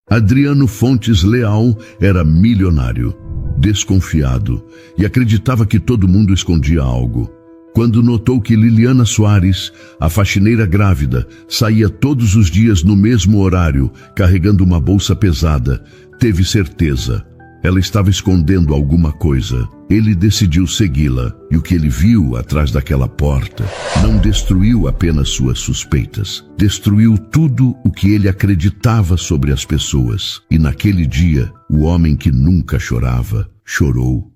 Adriano Fontes Leal era milionário, desconfiado e acreditava que todo mundo escondia algo. Quando notou que Liliana Soares, a faxineira grávida, saía todos os dias no mesmo horário, carregando uma bolsa pesada, teve certeza. Ela estava escondendo alguma coisa. Ele decidiu segui-la, e o que ele viu atrás daquela porta não destruiu apenas suas suspeitas. Destruiu tudo o que ele acreditava sobre as pessoas. E naquele dia, o homem que nunca chorava, chorou.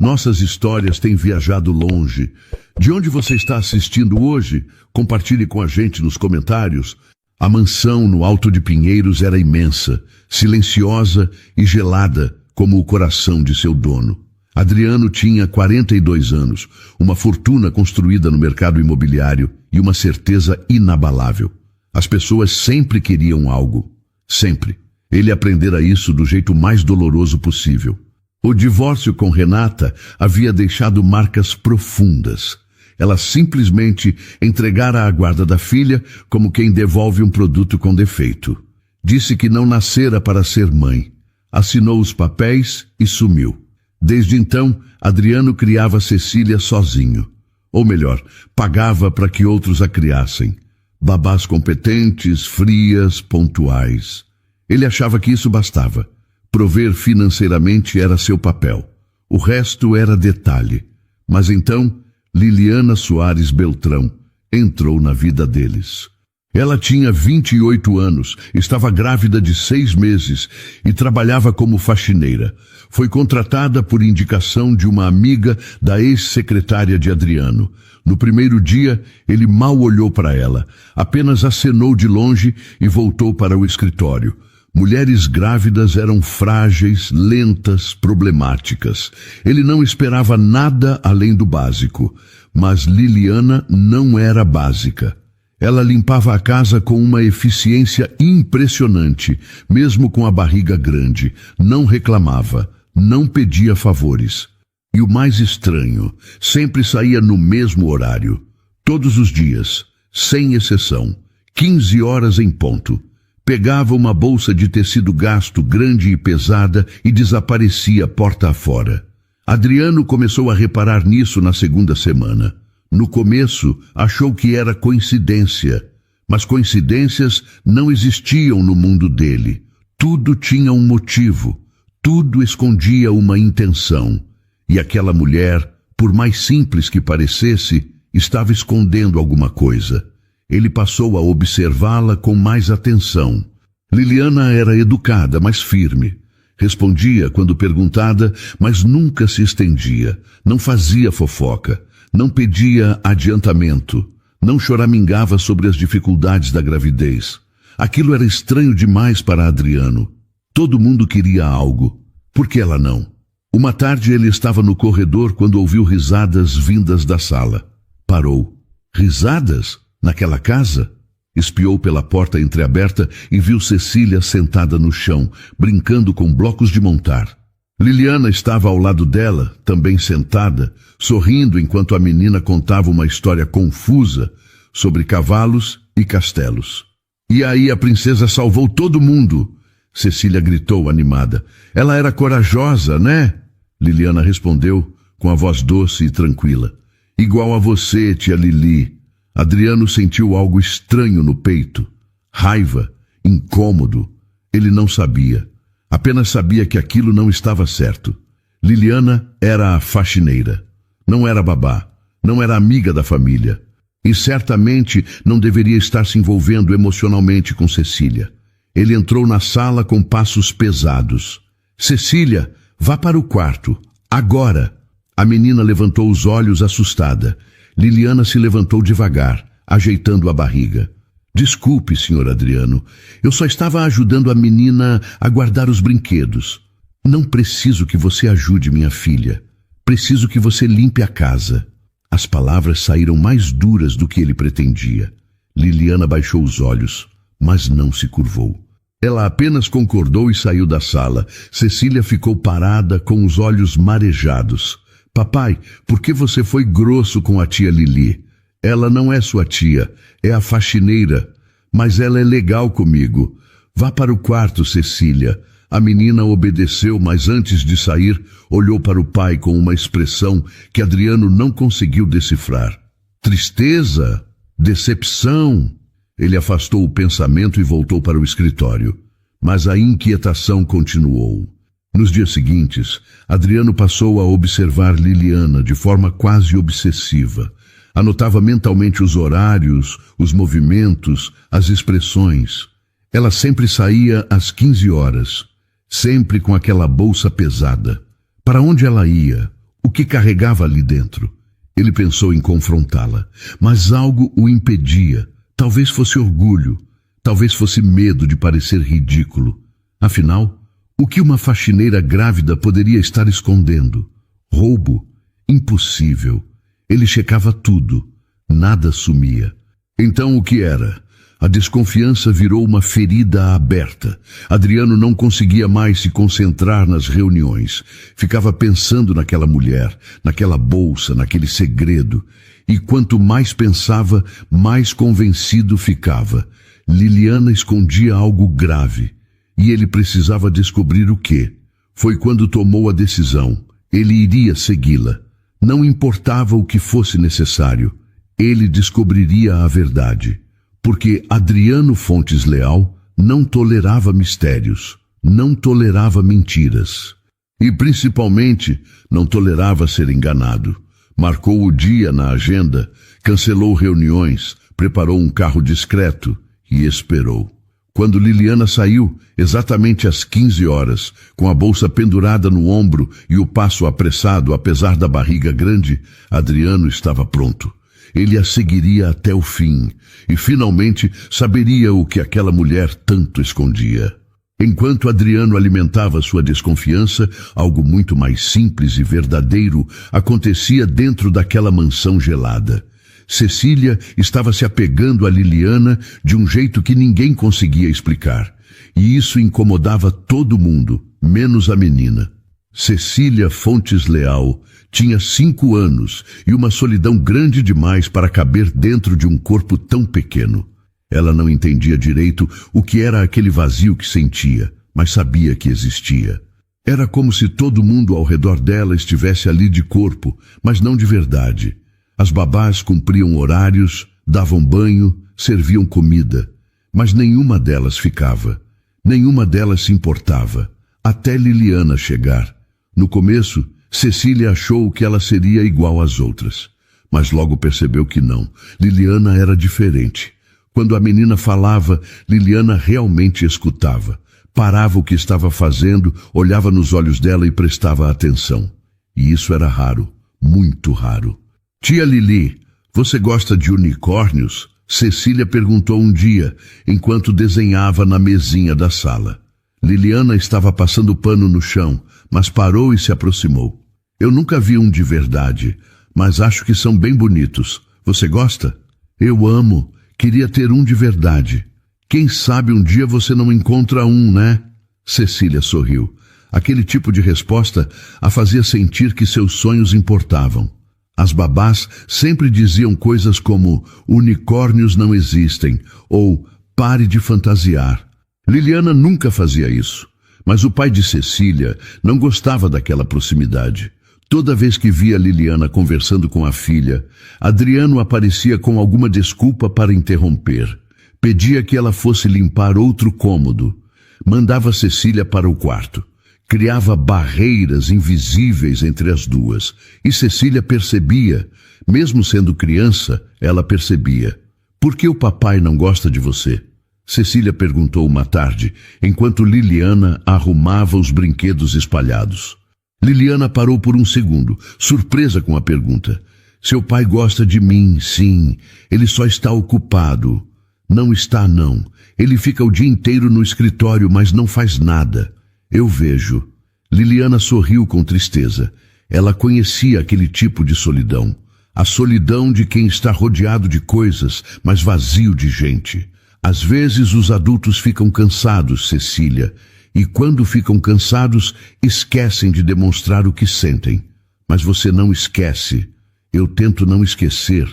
Nossas histórias têm viajado longe. De onde você está assistindo hoje? Compartilhe com a gente nos comentários. A mansão no Alto de Pinheiros era imensa, silenciosa e gelada, como o coração de seu dono. Adriano tinha 42 anos, uma fortuna construída no mercado imobiliário e uma certeza inabalável. As pessoas sempre queriam algo. Sempre. Ele aprendera isso do jeito mais doloroso possível. O divórcio com Renata havia deixado marcas profundas. Ela simplesmente entregara a guarda da filha como quem devolve um produto com defeito. Disse que não nascera para ser mãe. Assinou os papéis e sumiu. Desde então, Adriano criava Cecília sozinho. Ou melhor, pagava para que outros a criassem. Babás competentes, frias, pontuais. Ele achava que isso bastava. Prover financeiramente era seu papel. O resto era detalhe. Mas então, Liliana Soares Beltrão entrou na vida deles. Ela tinha 28 anos, estava grávida de 6 meses e trabalhava como faxineira. Foi contratada por indicação de uma amiga da ex-secretária de Adriano. No primeiro dia, ele mal olhou para ela, apenas acenou de longe e voltou para o escritório. Mulheres grávidas eram frágeis, lentas, problemáticas. Ele não esperava nada além do básico, mas Liliana não era básica. Ela limpava a casa com uma eficiência impressionante, mesmo com a barriga grande. Não reclamava, não pedia favores. E o mais estranho, sempre saía no mesmo horário. Todos os dias, sem exceção, 15 horas em ponto. Pegava uma bolsa de tecido gasto grande e pesada e desaparecia porta afora. Adriano começou a reparar nisso na segunda semana. No começo, achou que era coincidência, mas coincidências não existiam no mundo dele. Tudo tinha um motivo, tudo escondia uma intenção. E aquela mulher, por mais simples que parecesse, estava escondendo alguma coisa. Ele passou a observá-la com mais atenção. Liliana era educada, mas firme. Respondia quando perguntada, mas nunca se estendia. Não fazia fofoca. Não pedia adiantamento, não choramingava sobre as dificuldades da gravidez. Aquilo era estranho demais para Adriano. Todo mundo queria algo. Por que ela não? Uma tarde ele estava no corredor quando ouviu risadas vindas da sala. Parou. Risadas? Naquela casa? Espiou pela porta entreaberta e viu Cecília sentada no chão, brincando com blocos de montar. Liliana estava ao lado dela, também sentada, sorrindo enquanto a menina contava uma história confusa sobre cavalos e castelos. E aí a princesa salvou todo mundo, Cecília gritou animada. Ela era corajosa, né? Liliana respondeu com a voz doce e tranquila. Igual a você, tia Lili. Adriano sentiu algo estranho no peito. Raiva, incômodo. Ele não sabia. Apenas sabia que aquilo não estava certo. Liliana era a faxineira. Não era babá. Não era amiga da família. E certamente não deveria estar se envolvendo emocionalmente com Cecília. Ele entrou na sala com passos pesados. Cecília, vá para o quarto. Agora! A menina levantou os olhos assustada. Liliana se levantou devagar, ajeitando a barriga. Desculpe, senhor Adriano. Eu só estava ajudando a menina a guardar os brinquedos. Não preciso que você ajude minha filha. Preciso que você limpe a casa. As palavras saíram mais duras do que ele pretendia. Liliana baixou os olhos, mas não se curvou. Ela apenas concordou e saiu da sala. Cecília ficou parada com os olhos marejados. Papai, por que você foi grosso com a tia Lili? Ela não é sua tia, é a faxineira, mas ela é legal comigo. Vá para o quarto, Cecília. A menina obedeceu, mas antes de sair, olhou para o pai com uma expressão que Adriano não conseguiu decifrar. Tristeza? Decepção? Ele afastou o pensamento e voltou para o escritório. Mas a inquietação continuou. Nos dias seguintes, Adriano passou a observar Liliana de forma quase obsessiva. Anotava mentalmente os horários, os movimentos, as expressões. Ela sempre saía às 15 horas, sempre com aquela bolsa pesada. Para onde ela ia? O que carregava ali dentro? Ele pensou em confrontá-la, mas algo o impedia. Talvez fosse orgulho, talvez fosse medo de parecer ridículo. Afinal, o que uma faxineira grávida poderia estar escondendo? Roubo? Impossível. Ele checava tudo. Nada sumia. Então o que era? A desconfiança virou uma ferida aberta. Adriano não conseguia mais se concentrar nas reuniões. Ficava pensando naquela mulher, naquela bolsa, naquele segredo. E quanto mais pensava, mais convencido ficava. Liliana escondia algo grave. E ele precisava descobrir o quê. Foi quando tomou a decisão. Ele iria segui-la. Não importava o que fosse necessário. Ele descobriria a verdade. Porque Adriano Fontes Leal não tolerava mistérios, não tolerava mentiras. E, principalmente, não tolerava ser enganado. Marcou o dia na agenda, cancelou reuniões, preparou um carro discreto e esperou. Quando Liliana saiu, exatamente às 15 horas, com a bolsa pendurada no ombro e o passo apressado, apesar da barriga grande, Adriano estava pronto. Ele a seguiria até o fim e finalmente saberia o que aquela mulher tanto escondia. Enquanto Adriano alimentava sua desconfiança, algo muito mais simples e verdadeiro acontecia dentro daquela mansão gelada. Cecília estava se apegando a Liliana de um jeito que ninguém conseguia explicar. E isso incomodava todo mundo, menos a menina. Cecília Fontes Leal tinha 5 anos e uma solidão grande demais para caber dentro de um corpo tão pequeno. Ela não entendia direito o que era aquele vazio que sentia, mas sabia que existia. Era como se todo mundo ao redor dela estivesse ali de corpo, mas não de verdade. As babás cumpriam horários, davam banho, serviam comida, mas nenhuma delas ficava. Nenhuma delas se importava, até Liliana chegar. No começo, Cecília achou que ela seria igual às outras, mas logo percebeu que não. Liliana era diferente. Quando a menina falava, Liliana realmente escutava. Parava o que estava fazendo, olhava nos olhos dela e prestava atenção. E isso era raro, muito raro. Tia Lili, você gosta de unicórnios? Cecília perguntou um dia, enquanto desenhava na mesinha da sala. Liliana estava passando pano no chão, mas parou e se aproximou. Eu nunca vi um de verdade, mas acho que são bem bonitos. Você gosta? Eu amo. Queria ter um de verdade. Quem sabe um dia você não encontra um, né? Cecília sorriu. Aquele tipo de resposta a fazia sentir que seus sonhos importavam. As babás sempre diziam coisas como unicórnios não existem ou pare de fantasiar. Liliana nunca fazia isso, mas o pai de Cecília não gostava daquela proximidade. Toda vez que via Liliana conversando com a filha, Adriano aparecia com alguma desculpa para interromper. Pedia que ela fosse limpar outro cômodo. Mandava Cecília para o quarto. Criava barreiras invisíveis entre as duas. E Cecília percebia, mesmo sendo criança, ela percebia. Por que o papai não gosta de você? Cecília perguntou uma tarde, enquanto Liliana arrumava os brinquedos espalhados. Liliana parou por um segundo, surpresa com a pergunta. Seu pai gosta de mim, sim. Ele só está ocupado. Não está, não. Ele fica o dia inteiro no escritório, mas não faz nada. Eu vejo. Liliana sorriu com tristeza. Ela conhecia aquele tipo de solidão. A solidão de quem está rodeado de coisas, mas vazio de gente. Às vezes os adultos ficam cansados, Cecília, e quando ficam cansados, esquecem de demonstrar o que sentem. Mas você não esquece. Eu tento não esquecer.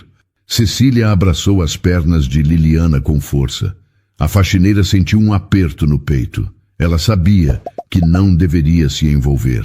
Cecília abraçou as pernas de Liliana com força. A faxineira sentiu um aperto no peito. Ela sabia que não deveria se envolver.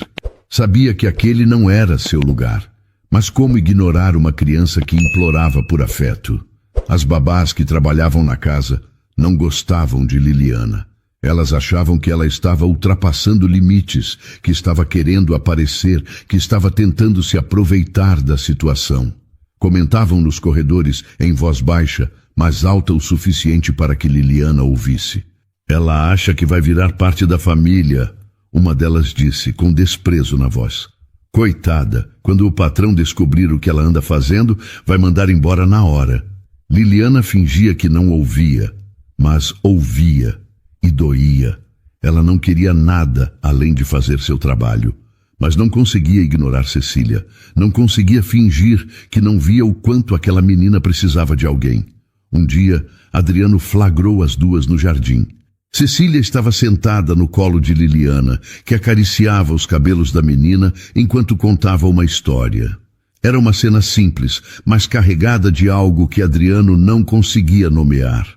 Sabia que aquele não era seu lugar. Mas como ignorar uma criança que implorava por afeto? As babás que trabalhavam na casa não gostavam de Liliana. Elas achavam que ela estava ultrapassando limites, que estava querendo aparecer, que estava tentando se aproveitar da situação. Comentavam nos corredores em voz baixa, mas alta o suficiente para que Liliana ouvisse. Ela acha que vai virar parte da família, uma delas disse, com desprezo na voz. Coitada, quando o patrão descobrir o que ela anda fazendo, vai mandar embora na hora. Liliana fingia que não ouvia, mas ouvia e doía. Ela não queria nada além de fazer seu trabalho, mas não conseguia ignorar Cecília. Não conseguia fingir que não via o quanto aquela menina precisava de alguém. Um dia, Adriano flagrou as duas no jardim. Cecília estava sentada no colo de Liliana, que acariciava os cabelos da menina enquanto contava uma história. Era uma cena simples, mas carregada de algo que Adriano não conseguia nomear.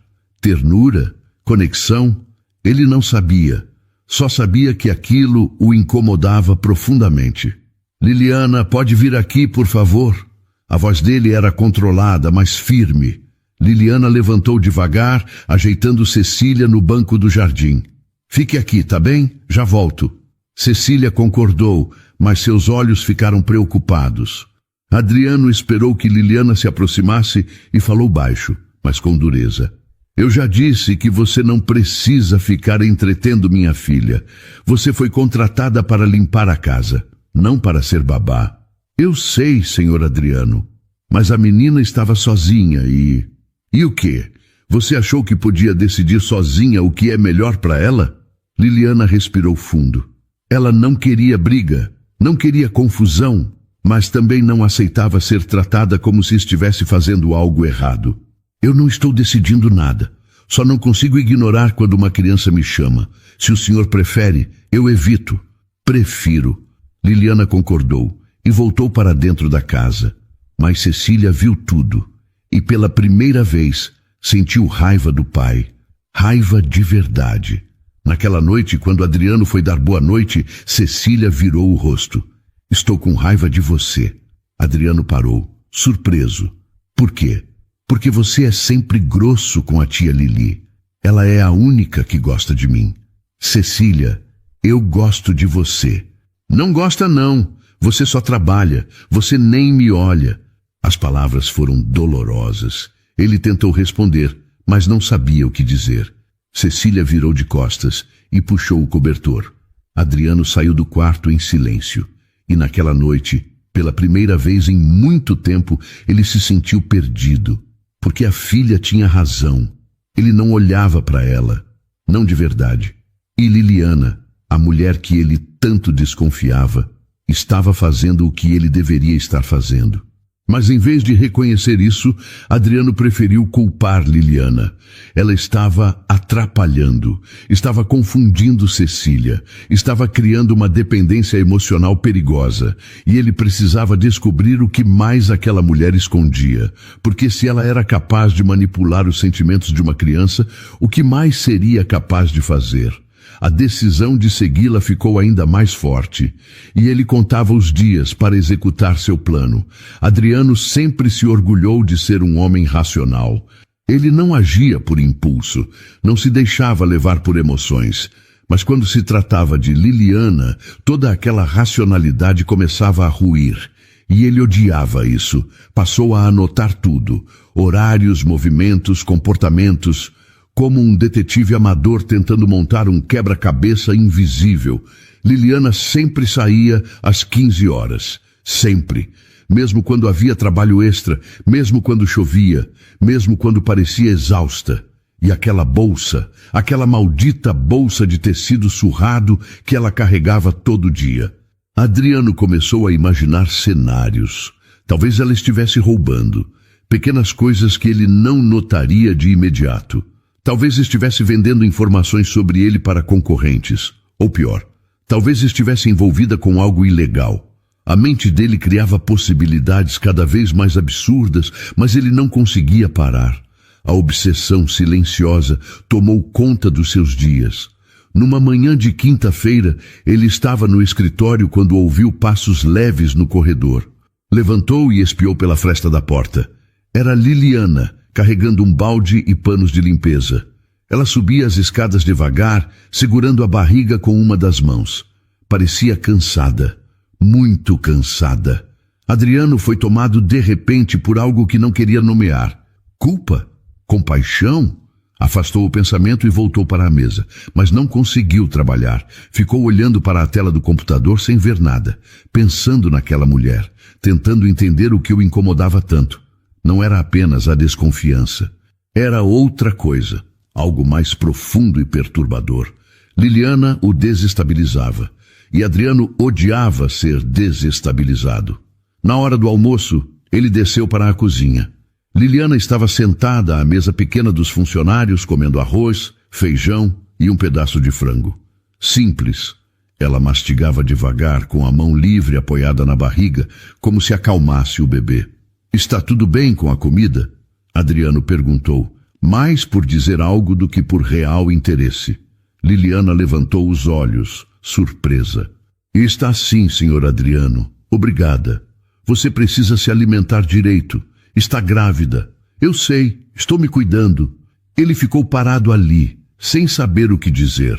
Ternura? Conexão? Ele não sabia. Só sabia que aquilo o incomodava profundamente. Liliana, pode vir aqui, por favor? A voz dele era controlada, mas firme. Liliana levantou devagar, ajeitando Cecília no banco do jardim. Fique aqui, tá bem? Já volto. Cecília concordou, mas seus olhos ficaram preocupados. Adriano esperou que Liliana se aproximasse e falou baixo, mas com dureza. Eu já disse que você não precisa ficar entretendo minha filha. Você foi contratada para limpar a casa, não para ser babá. Eu sei, senhor Adriano, mas a menina estava sozinha e... E o quê? Você achou que podia decidir sozinha o que é melhor para ela? Liliana respirou fundo. Ela não queria briga, não queria confusão, mas também não aceitava ser tratada como se estivesse fazendo algo errado. Eu não estou decidindo nada. Só não consigo ignorar quando uma criança me chama. Se o senhor prefere, eu evito. Prefiro. Liliana concordou e voltou para dentro da casa. Mas Cecília viu tudo. E pela primeira vez sentiu raiva do pai. Raiva de verdade. Naquela noite, quando Adriano foi dar boa noite, Cecília virou o rosto. Estou com raiva de você. Adriano parou, surpreso. Por quê? Porque você é sempre grosso com a tia Lili. Ela é a única que gosta de mim. Cecília, eu gosto de você. Não gosta não. Você só trabalha. Você nem me olha. As palavras foram dolorosas. Ele tentou responder, mas não sabia o que dizer. Cecília virou de costas e puxou o cobertor. Adriano saiu do quarto em silêncio. E naquela noite, pela primeira vez em muito tempo, ele se sentiu perdido. Porque a filha tinha razão. Ele não olhava para ela. Não de verdade. E Liliana, a mulher que ele tanto desconfiava, estava fazendo o que ele deveria estar fazendo. Mas em vez de reconhecer isso, Adriano preferiu culpar Liliana. Ela estava atrapalhando, estava confundindo Cecília, estava criando uma dependência emocional perigosa, e ele precisava descobrir o que mais aquela mulher escondia, porque se ela era capaz de manipular os sentimentos de uma criança, o que mais seria capaz de fazer? A decisão de segui-la ficou ainda mais forte, e ele contava os dias para executar seu plano. Adriano sempre se orgulhou de ser um homem racional. Ele não agia por impulso, não se deixava levar por emoções. Mas quando se tratava de Liliana, toda aquela racionalidade começava a ruir. E ele odiava isso. Passou a anotar tudo: horários, movimentos, comportamentos, como um detetive amador tentando montar um quebra-cabeça invisível. Liliana sempre saía às 15 horas. Sempre. Mesmo quando havia trabalho extra, mesmo quando chovia, mesmo quando parecia exausta. E aquela bolsa, aquela maldita bolsa de tecido surrado que ela carregava todo dia. Adriano começou a imaginar cenários. Talvez ela estivesse roubando. Pequenas coisas que ele não notaria de imediato. Talvez estivesse vendendo informações sobre ele para concorrentes. Ou pior, talvez estivesse envolvida com algo ilegal. A mente dele criava possibilidades cada vez mais absurdas, mas ele não conseguia parar. A obsessão silenciosa tomou conta dos seus dias. Numa manhã de quinta-feira, ele estava no escritório quando ouviu passos leves no corredor. Levantou e espiou pela fresta da porta. Era Liliana, carregando um balde e panos de limpeza. Ela subia as escadas devagar, segurando a barriga com uma das mãos. Parecia cansada, muito cansada. Adriano foi tomado de repente por algo que não queria nomear. Culpa? Compaixão? Afastou o pensamento e voltou para a mesa, mas não conseguiu trabalhar. Ficou olhando para a tela do computador sem ver nada, pensando naquela mulher, tentando entender o que o incomodava tanto. Não era apenas a desconfiança. Era outra coisa, algo mais profundo e perturbador. Liliana o desestabilizava, e Adriano odiava ser desestabilizado. Na hora do almoço, ele desceu para a cozinha. Liliana estava sentada à mesa pequena dos funcionários, comendo arroz, feijão e um pedaço de frango. Simples. Ela mastigava devagar, com a mão livre apoiada na barriga, como se acalmasse o bebê. Está tudo bem com a comida? Adriano perguntou, mais por dizer algo do que por real interesse. Liliana levantou os olhos, surpresa. Está sim, senhor Adriano. Obrigada. Você precisa se alimentar direito. Está grávida. Eu sei, estou me cuidando. Ele ficou parado ali, sem saber o que dizer.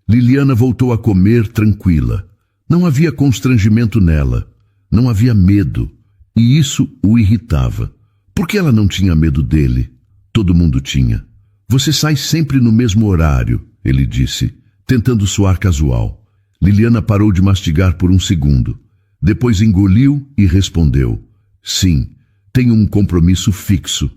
Liliana voltou a comer tranquila. Não havia constrangimento nela. Não havia medo. E isso o irritava. Por que ela não tinha medo dele? Todo mundo tinha. Você sai sempre no mesmo horário, ele disse, tentando soar casual. Liliana parou de mastigar por um segundo. Depois engoliu e respondeu. Sim. Tenho um compromisso fixo.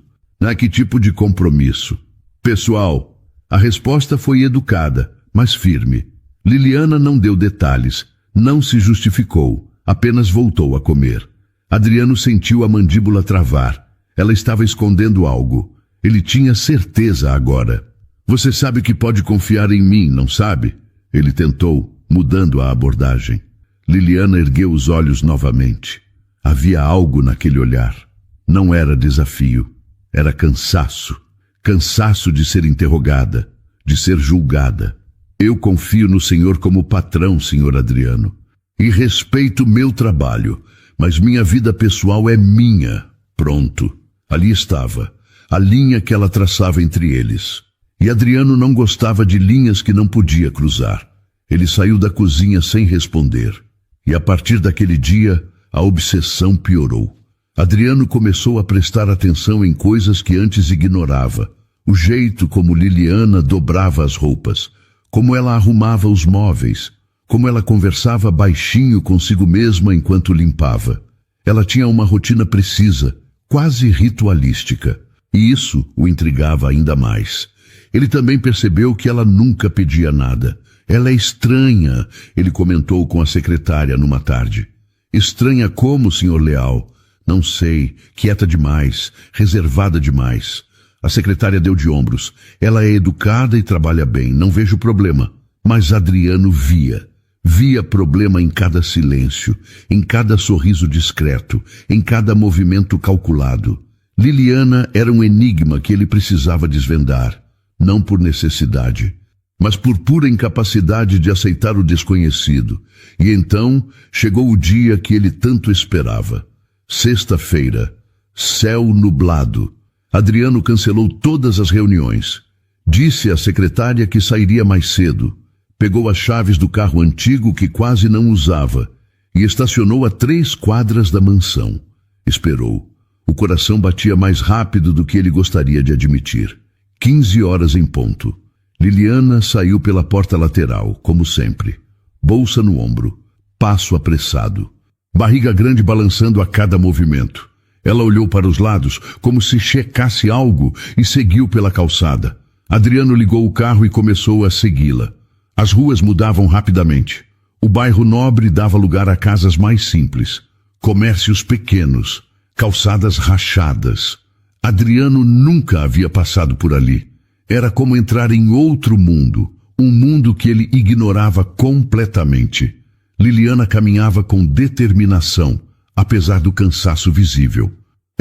Que tipo de compromisso? Pessoal, a resposta foi educada, mas firme. Liliana não deu detalhes, não se justificou, apenas voltou a comer. Adriano sentiu a mandíbula travar. Ela estava escondendo algo. Ele tinha certeza agora. Você sabe que pode confiar em mim, não sabe? Ele tentou, mudando a abordagem. Liliana ergueu os olhos novamente. Havia algo naquele olhar. Não era desafio, era cansaço. Cansaço de ser interrogada, de ser julgada. Eu confio no senhor como patrão, senhor Adriano. E respeito meu trabalho, mas minha vida pessoal é minha. Pronto. Ali estava, a linha que ela traçava entre eles. E Adriano não gostava de linhas que não podia cruzar. Ele saiu da cozinha sem responder. E a partir daquele dia, a obsessão piorou. Adriano começou a prestar atenção em coisas que antes ignorava. O jeito como Liliana dobrava as roupas, como ela arrumava os móveis, como ela conversava baixinho consigo mesma enquanto limpava. Ela tinha uma rotina precisa, quase ritualística, e isso o intrigava ainda mais. Ele também percebeu que ela nunca pedia nada. Ela é estranha, ele comentou com a secretária numa tarde. Estranha como, senhor Leal? Não sei, quieta demais, reservada demais. A secretária deu de ombros. Ela é educada e trabalha bem, não vejo problema. Mas Adriano via problema em cada silêncio, em cada sorriso discreto, em cada movimento calculado. Liliana era um enigma que ele precisava desvendar, não por necessidade, mas por pura incapacidade de aceitar o desconhecido. E então chegou o dia que ele tanto esperava. Sexta-feira, céu nublado. Adriano cancelou todas as reuniões. Disse à secretária que sairia mais cedo. Pegou as chaves do carro antigo que quase não usava e estacionou a 3 quadras da mansão. Esperou. O coração batia mais rápido do que ele gostaria de admitir. 15 horas em ponto. Liliana saiu pela porta lateral, como sempre. Bolsa no ombro. Passo apressado. Barriga grande balançando a cada movimento. Ela olhou para os lados, como se checasse algo, e seguiu pela calçada. Adriano ligou o carro e começou a segui-la. As ruas mudavam rapidamente. O bairro nobre dava lugar a casas mais simples. Comércios pequenos. Calçadas rachadas. Adriano nunca havia passado por ali. Era como entrar em outro mundo. Um mundo que ele ignorava completamente. Liliana caminhava com determinação, apesar do cansaço visível.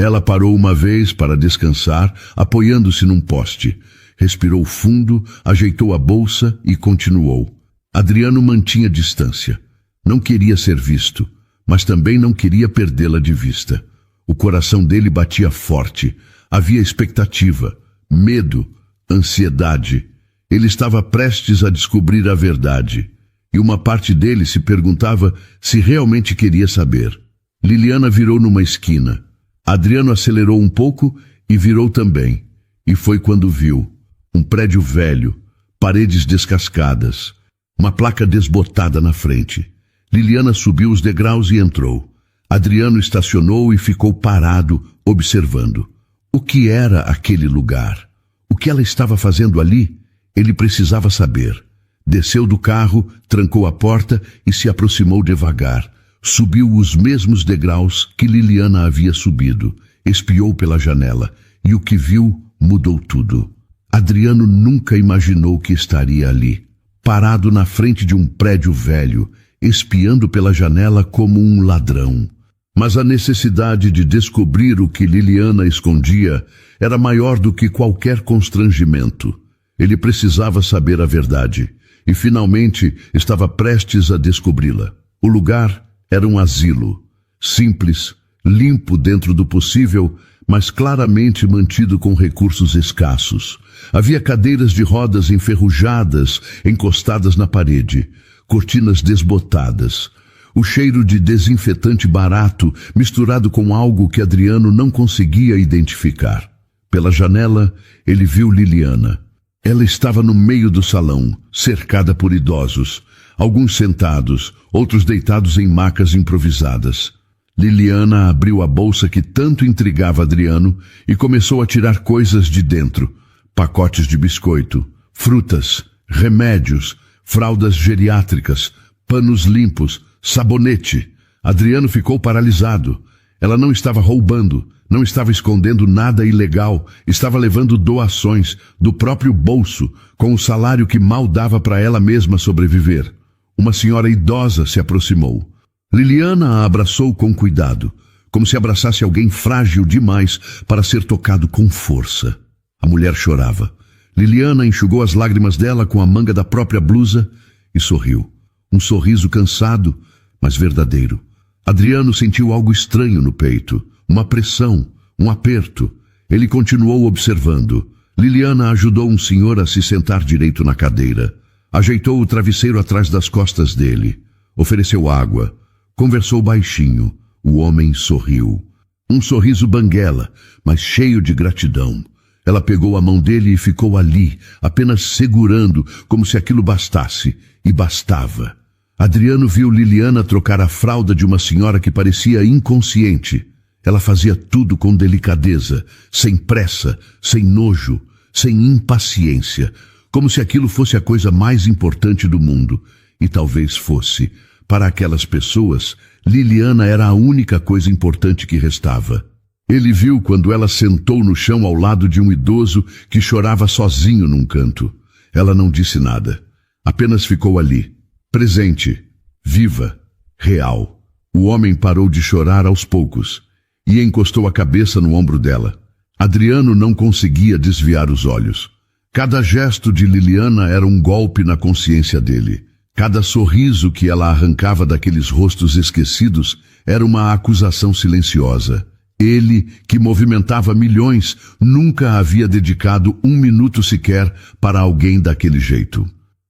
Ela parou uma vez para descansar, apoiando-se num poste. Respirou fundo, ajeitou a bolsa e continuou. Adriano mantinha distância. Não queria ser visto, mas também não queria perdê-la de vista. O coração dele batia forte. Havia expectativa, medo, ansiedade. Ele estava prestes a descobrir a verdade. E uma parte dele se perguntava se realmente queria saber. Liliana virou numa esquina. Adriano acelerou um pouco e virou também. E foi quando viu um prédio velho, paredes descascadas, uma placa desbotada na frente. Liliana subiu os degraus e entrou. Adriano estacionou e ficou parado, observando. O que era aquele lugar? O que ela estava fazendo ali? Ele precisava saber. Desceu do carro, trancou a porta e se aproximou devagar. Subiu os mesmos degraus que Liliana havia subido. Espiou pela janela e o que viu mudou tudo. Adriano nunca imaginou que estaria ali, parado na frente de um prédio velho, espiando pela janela como um ladrão. Mas a necessidade de descobrir o que Liliana escondia era maior do que qualquer constrangimento. Ele precisava saber a verdade e finalmente estava prestes a descobri-la. O lugar era um asilo, simples, limpo dentro do possível, mas claramente mantido com recursos escassos. Havia cadeiras de rodas enferrujadas, encostadas na parede, cortinas desbotadas. O cheiro de desinfetante barato misturado com algo que Adriano não conseguia identificar. Pela janela, ele viu Liliana. Ela estava no meio do salão, cercada por idosos, alguns sentados, outros deitados em macas improvisadas. Liliana abriu a bolsa que tanto intrigava Adriano e começou a tirar coisas de dentro. Pacotes de biscoito, frutas, remédios, fraldas geriátricas, panos limpos, sabonete. Adriano ficou paralisado. Ela não estava roubando, não estava escondendo nada ilegal, estava levando doações do próprio bolso, com o salário que mal dava para ela mesma sobreviver. Uma senhora idosa se aproximou. Liliana a abraçou com cuidado, como se abraçasse alguém frágil demais para ser tocado com força. A mulher chorava. Liliana enxugou as lágrimas dela com a manga da própria blusa e sorriu. Um sorriso cansado, mas verdadeiro. Adriano sentiu algo estranho no peito, uma pressão, um aperto. Ele continuou observando. Liliana ajudou um senhor a se sentar direito na cadeira. Ajeitou o travesseiro atrás das costas dele. Ofereceu água. Conversou baixinho. O homem sorriu. Um sorriso banguela, mas cheio de gratidão. Ela pegou a mão dele e ficou ali, apenas segurando, como se aquilo bastasse. E bastava. Adriano viu Liliana trocar a fralda de uma senhora que parecia inconsciente. Ela fazia tudo com delicadeza, sem pressa, sem nojo, sem impaciência, como se aquilo fosse a coisa mais importante do mundo. E talvez fosse. Para aquelas pessoas, Liliana era a única coisa importante que restava. Ele viu quando ela sentou no chão ao lado de um idoso que chorava sozinho num canto. Ela não disse nada. Apenas ficou ali, presente, viva, real. O homem parou de chorar aos poucos e encostou a cabeça no ombro dela. Adriano não conseguia desviar os olhos. Cada gesto de Liliana era um golpe na consciência dele. Cada sorriso que ela arrancava daqueles rostos esquecidos era uma acusação silenciosa. Ele, que movimentava milhões, nunca havia dedicado um minuto sequer para alguém daquele jeito.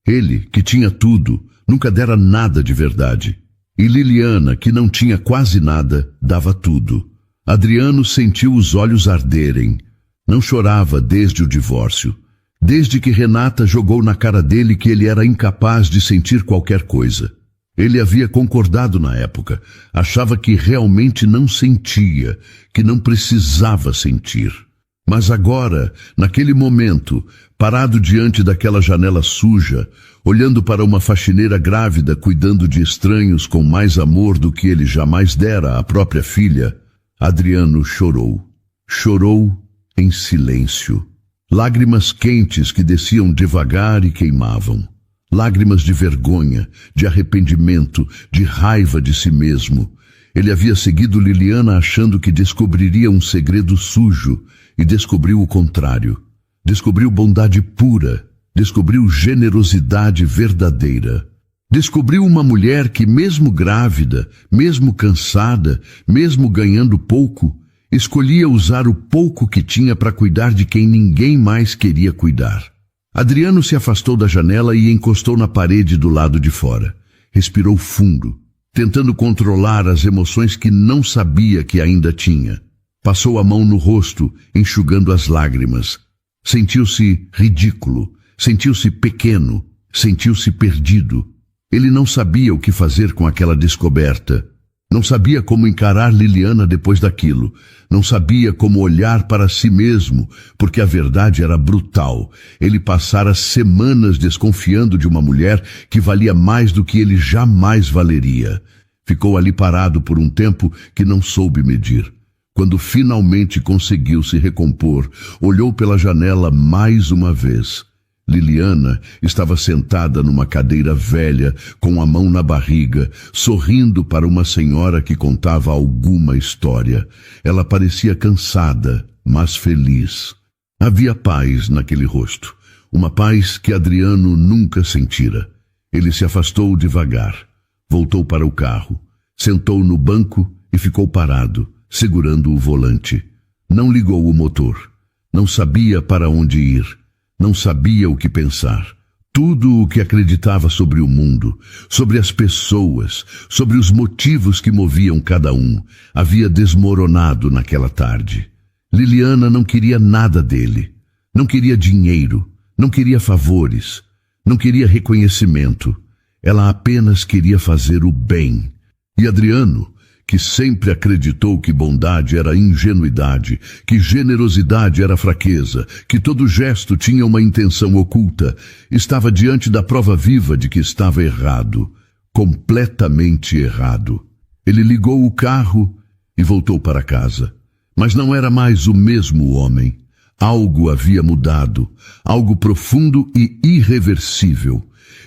Ele, que tinha tudo, nunca dera nada de verdade. E Liliana, que não tinha quase nada, dava tudo. Adriano sentiu os olhos arderem. Não chorava desde o divórcio. Desde que Renata jogou na cara dele que ele era incapaz de sentir qualquer coisa. Ele havia concordado na época. Achava que realmente não sentia, que não precisava sentir. Mas agora, naquele momento, parado diante daquela janela suja, olhando para uma faxineira grávida cuidando de estranhos com mais amor do que ele jamais dera à própria filha, Adriano chorou. Chorou em silêncio. Lágrimas quentes que desciam devagar e queimavam. Lágrimas de vergonha, de arrependimento, de raiva de si mesmo. Ele havia seguido Liliana achando que descobriria um segredo sujo e descobriu o contrário. Descobriu bondade pura, descobriu generosidade verdadeira. Descobriu uma mulher que, mesmo grávida, mesmo cansada, mesmo ganhando pouco, escolhia usar o pouco que tinha para cuidar de quem ninguém mais queria cuidar. Adriano se afastou da janela e encostou na parede do lado de fora. Respirou fundo, tentando controlar as emoções que não sabia que ainda tinha. Passou a mão no rosto, enxugando as lágrimas. Sentiu-se ridículo, sentiu-se pequeno, sentiu-se perdido. Ele não sabia o que fazer com aquela descoberta. Não sabia como encarar Liliana depois daquilo. Não sabia como olhar para si mesmo, porque a verdade era brutal. Ele passara semanas desconfiando de uma mulher que valia mais do que ele jamais valeria. Ficou ali parado por um tempo que não soube medir. Quando finalmente conseguiu se recompor, olhou pela janela mais uma vez. Liliana estava sentada numa cadeira velha, com a mão na barriga, sorrindo para uma senhora que contava alguma história. Ela parecia cansada, mas feliz. Havia paz naquele rosto, uma paz que Adriano nunca sentira. Ele se afastou devagar, voltou para o carro, sentou no banco e ficou parado, segurando o volante. Não ligou o motor. Não sabia para onde ir. Não sabia o que pensar. Tudo o que acreditava sobre o mundo, sobre as pessoas, sobre os motivos que moviam cada um, havia desmoronado naquela tarde. Liliana não queria nada dele. Não queria dinheiro, não queria favores, não queria reconhecimento. Ela apenas queria fazer o bem. E Adriano, que sempre acreditou que bondade era ingenuidade, que generosidade era fraqueza, que todo gesto tinha uma intenção oculta, estava diante da prova viva de que estava errado, completamente errado. Ele ligou o carro e voltou para casa. Mas não era mais o mesmo homem. Algo havia mudado, algo profundo e irreversível.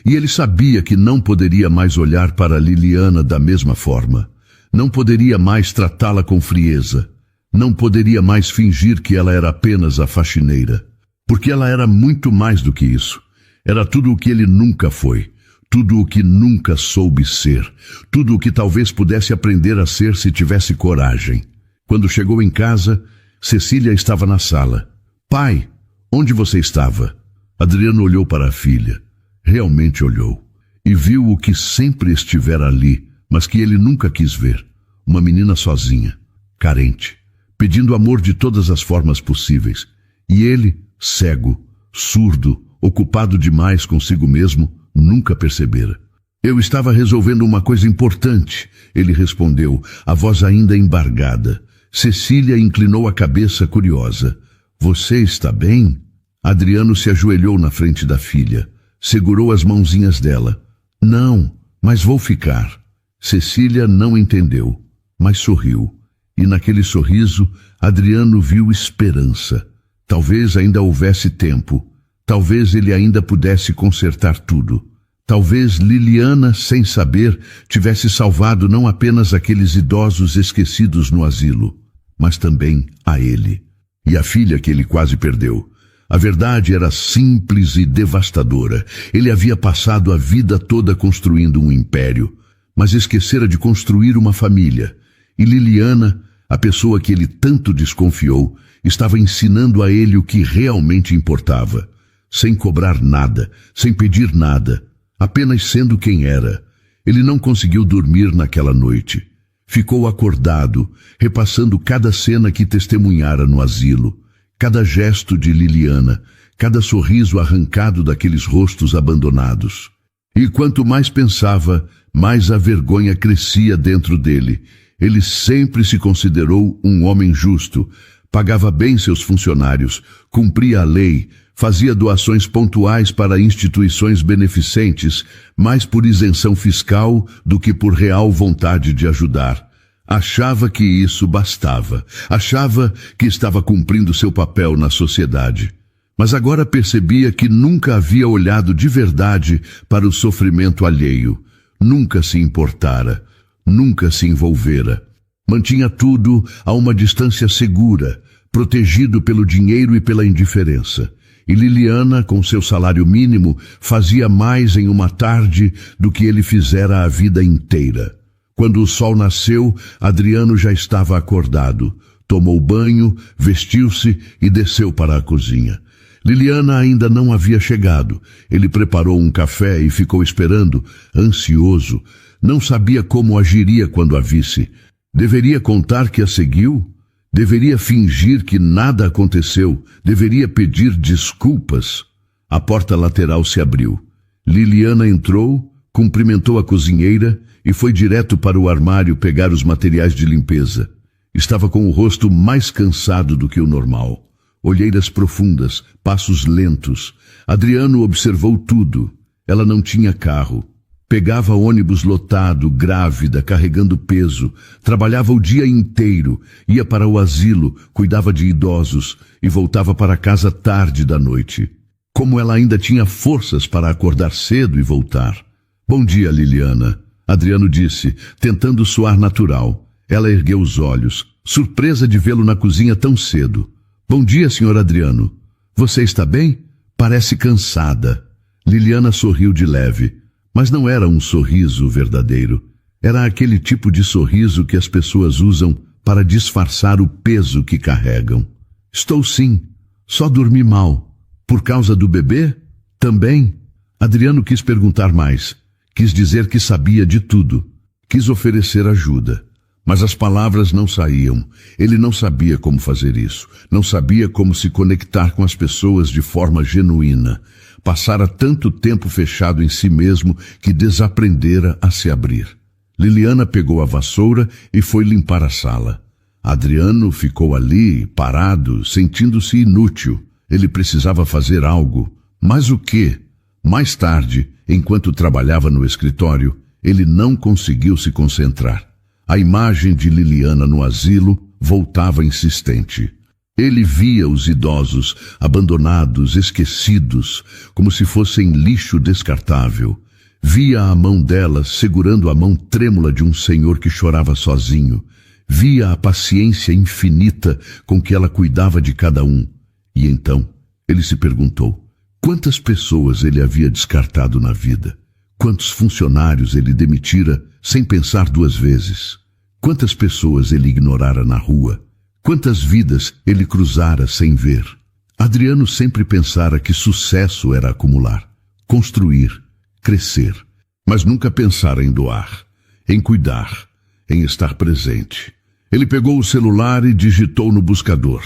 E ele sabia que não poderia mais olhar para Liliana da mesma forma. Não poderia mais tratá-la com frieza. Não poderia mais fingir que ela era apenas a faxineira. Porque ela era muito mais do que isso. Era tudo o que ele nunca foi. Tudo o que nunca soube ser. Tudo o que talvez pudesse aprender a ser se tivesse coragem. Quando chegou em casa, Cecília estava na sala. Pai, onde você estava? Adriano olhou para a filha. Realmente olhou. E viu o que sempre estivera ali, mas que ele nunca quis ver. Uma menina sozinha, carente, pedindo amor de todas as formas possíveis. E ele, cego, surdo, ocupado demais consigo mesmo, nunca percebera. Eu estava resolvendo uma coisa importante, ele respondeu, a voz ainda embargada. Cecília inclinou a cabeça curiosa. Você está bem? Adriano se ajoelhou na frente da filha, segurou as mãozinhas dela. Não, mas vou ficar. Cecília não entendeu, mas sorriu. E naquele sorriso, Adriano viu esperança. Talvez ainda houvesse tempo. Talvez ele ainda pudesse consertar tudo. Talvez Liliana, sem saber, tivesse salvado não apenas aqueles idosos esquecidos no asilo, mas também a ele. E a filha que ele quase perdeu. A verdade era simples e devastadora. Ele havia passado a vida toda construindo um império, mas esquecera de construir uma família. E Liliana, a pessoa que ele tanto desconfiou, estava ensinando a ele o que realmente importava, sem cobrar nada, sem pedir nada, apenas sendo quem era. Ele não conseguiu dormir naquela noite. Ficou acordado, repassando cada cena que testemunhara no asilo, cada gesto de Liliana, cada sorriso arrancado daqueles rostos abandonados. E quanto mais pensava, mais a vergonha crescia dentro dele. Ele sempre se considerou um homem justo, pagava bem seus funcionários, cumpria a lei, fazia doações pontuais para instituições beneficentes, mais por isenção fiscal do que por real vontade de ajudar. Achava que isso bastava, achava que estava cumprindo seu papel na sociedade. Mas agora percebia que nunca havia olhado de verdade para o sofrimento alheio, nunca se importara. nunca se envolvera. Mantinha tudo a uma distância segura, protegido pelo dinheiro e pela indiferença. E Liliana, com seu salário mínimo, fazia mais em uma tarde do que ele fizera a vida inteira. Quando o sol nasceu, Adriano já estava acordado. Tomou banho, vestiu-se e desceu para a cozinha. Liliana ainda não havia chegado. Ele preparou um café e ficou esperando, ansioso. Não sabia como agiria quando a visse. Deveria contar que a seguiu? Deveria fingir que nada aconteceu? Deveria pedir desculpas? A porta lateral se abriu. Liliana entrou, cumprimentou a cozinheira e foi direto para o armário pegar os materiais de limpeza. Estava com o rosto mais cansado do que o normal. Olheiras profundas, passos lentos. Adriano observou tudo. Ela não tinha carro. Pegava ônibus lotado, grávida, carregando peso. Trabalhava o dia inteiro. Ia para o asilo, cuidava de idosos e voltava para casa tarde da noite. Como ela ainda tinha forças para acordar cedo e voltar. Bom dia, Liliana, Adriano disse, tentando soar natural. Ela ergueu os olhos, surpresa de vê-lo na cozinha tão cedo. Bom dia, senhor Adriano. Você está bem? Parece cansada. Liliana sorriu de leve, mas não era um sorriso verdadeiro. Era aquele tipo de sorriso que as pessoas usam para disfarçar o peso que carregam. Estou sim, só dormi mal. Por causa do bebê? Também? Adriano quis perguntar mais. Quis dizer que sabia de tudo. Quis oferecer ajuda. Mas as palavras não saíam. Ele não sabia como fazer isso. Não sabia como se conectar com as pessoas de forma genuína. Passara tanto tempo fechado em si mesmo que desaprendera a se abrir. Liliana pegou a vassoura e foi limpar a sala. Adriano ficou ali, parado, sentindo-se inútil. Ele precisava fazer algo. Mas o quê? Mais tarde, enquanto trabalhava no escritório, ele não conseguiu se concentrar. A imagem de Liliana no asilo voltava insistente. Ele via os idosos, abandonados, esquecidos, como se fossem lixo descartável. Via a mão dela segurando a mão trêmula de um senhor que chorava sozinho. Via a paciência infinita com que ela cuidava de cada um. E então, ele se perguntou, quantas pessoas ele havia descartado na vida? Quantos funcionários ele demitira sem pensar duas vezes? Quantas pessoas ele ignorara na rua? Quantas vidas ele cruzara sem ver? Adriano sempre pensara que sucesso era acumular, construir, crescer, mas nunca pensara em doar, em cuidar, em estar presente. Ele pegou o celular e digitou no buscador.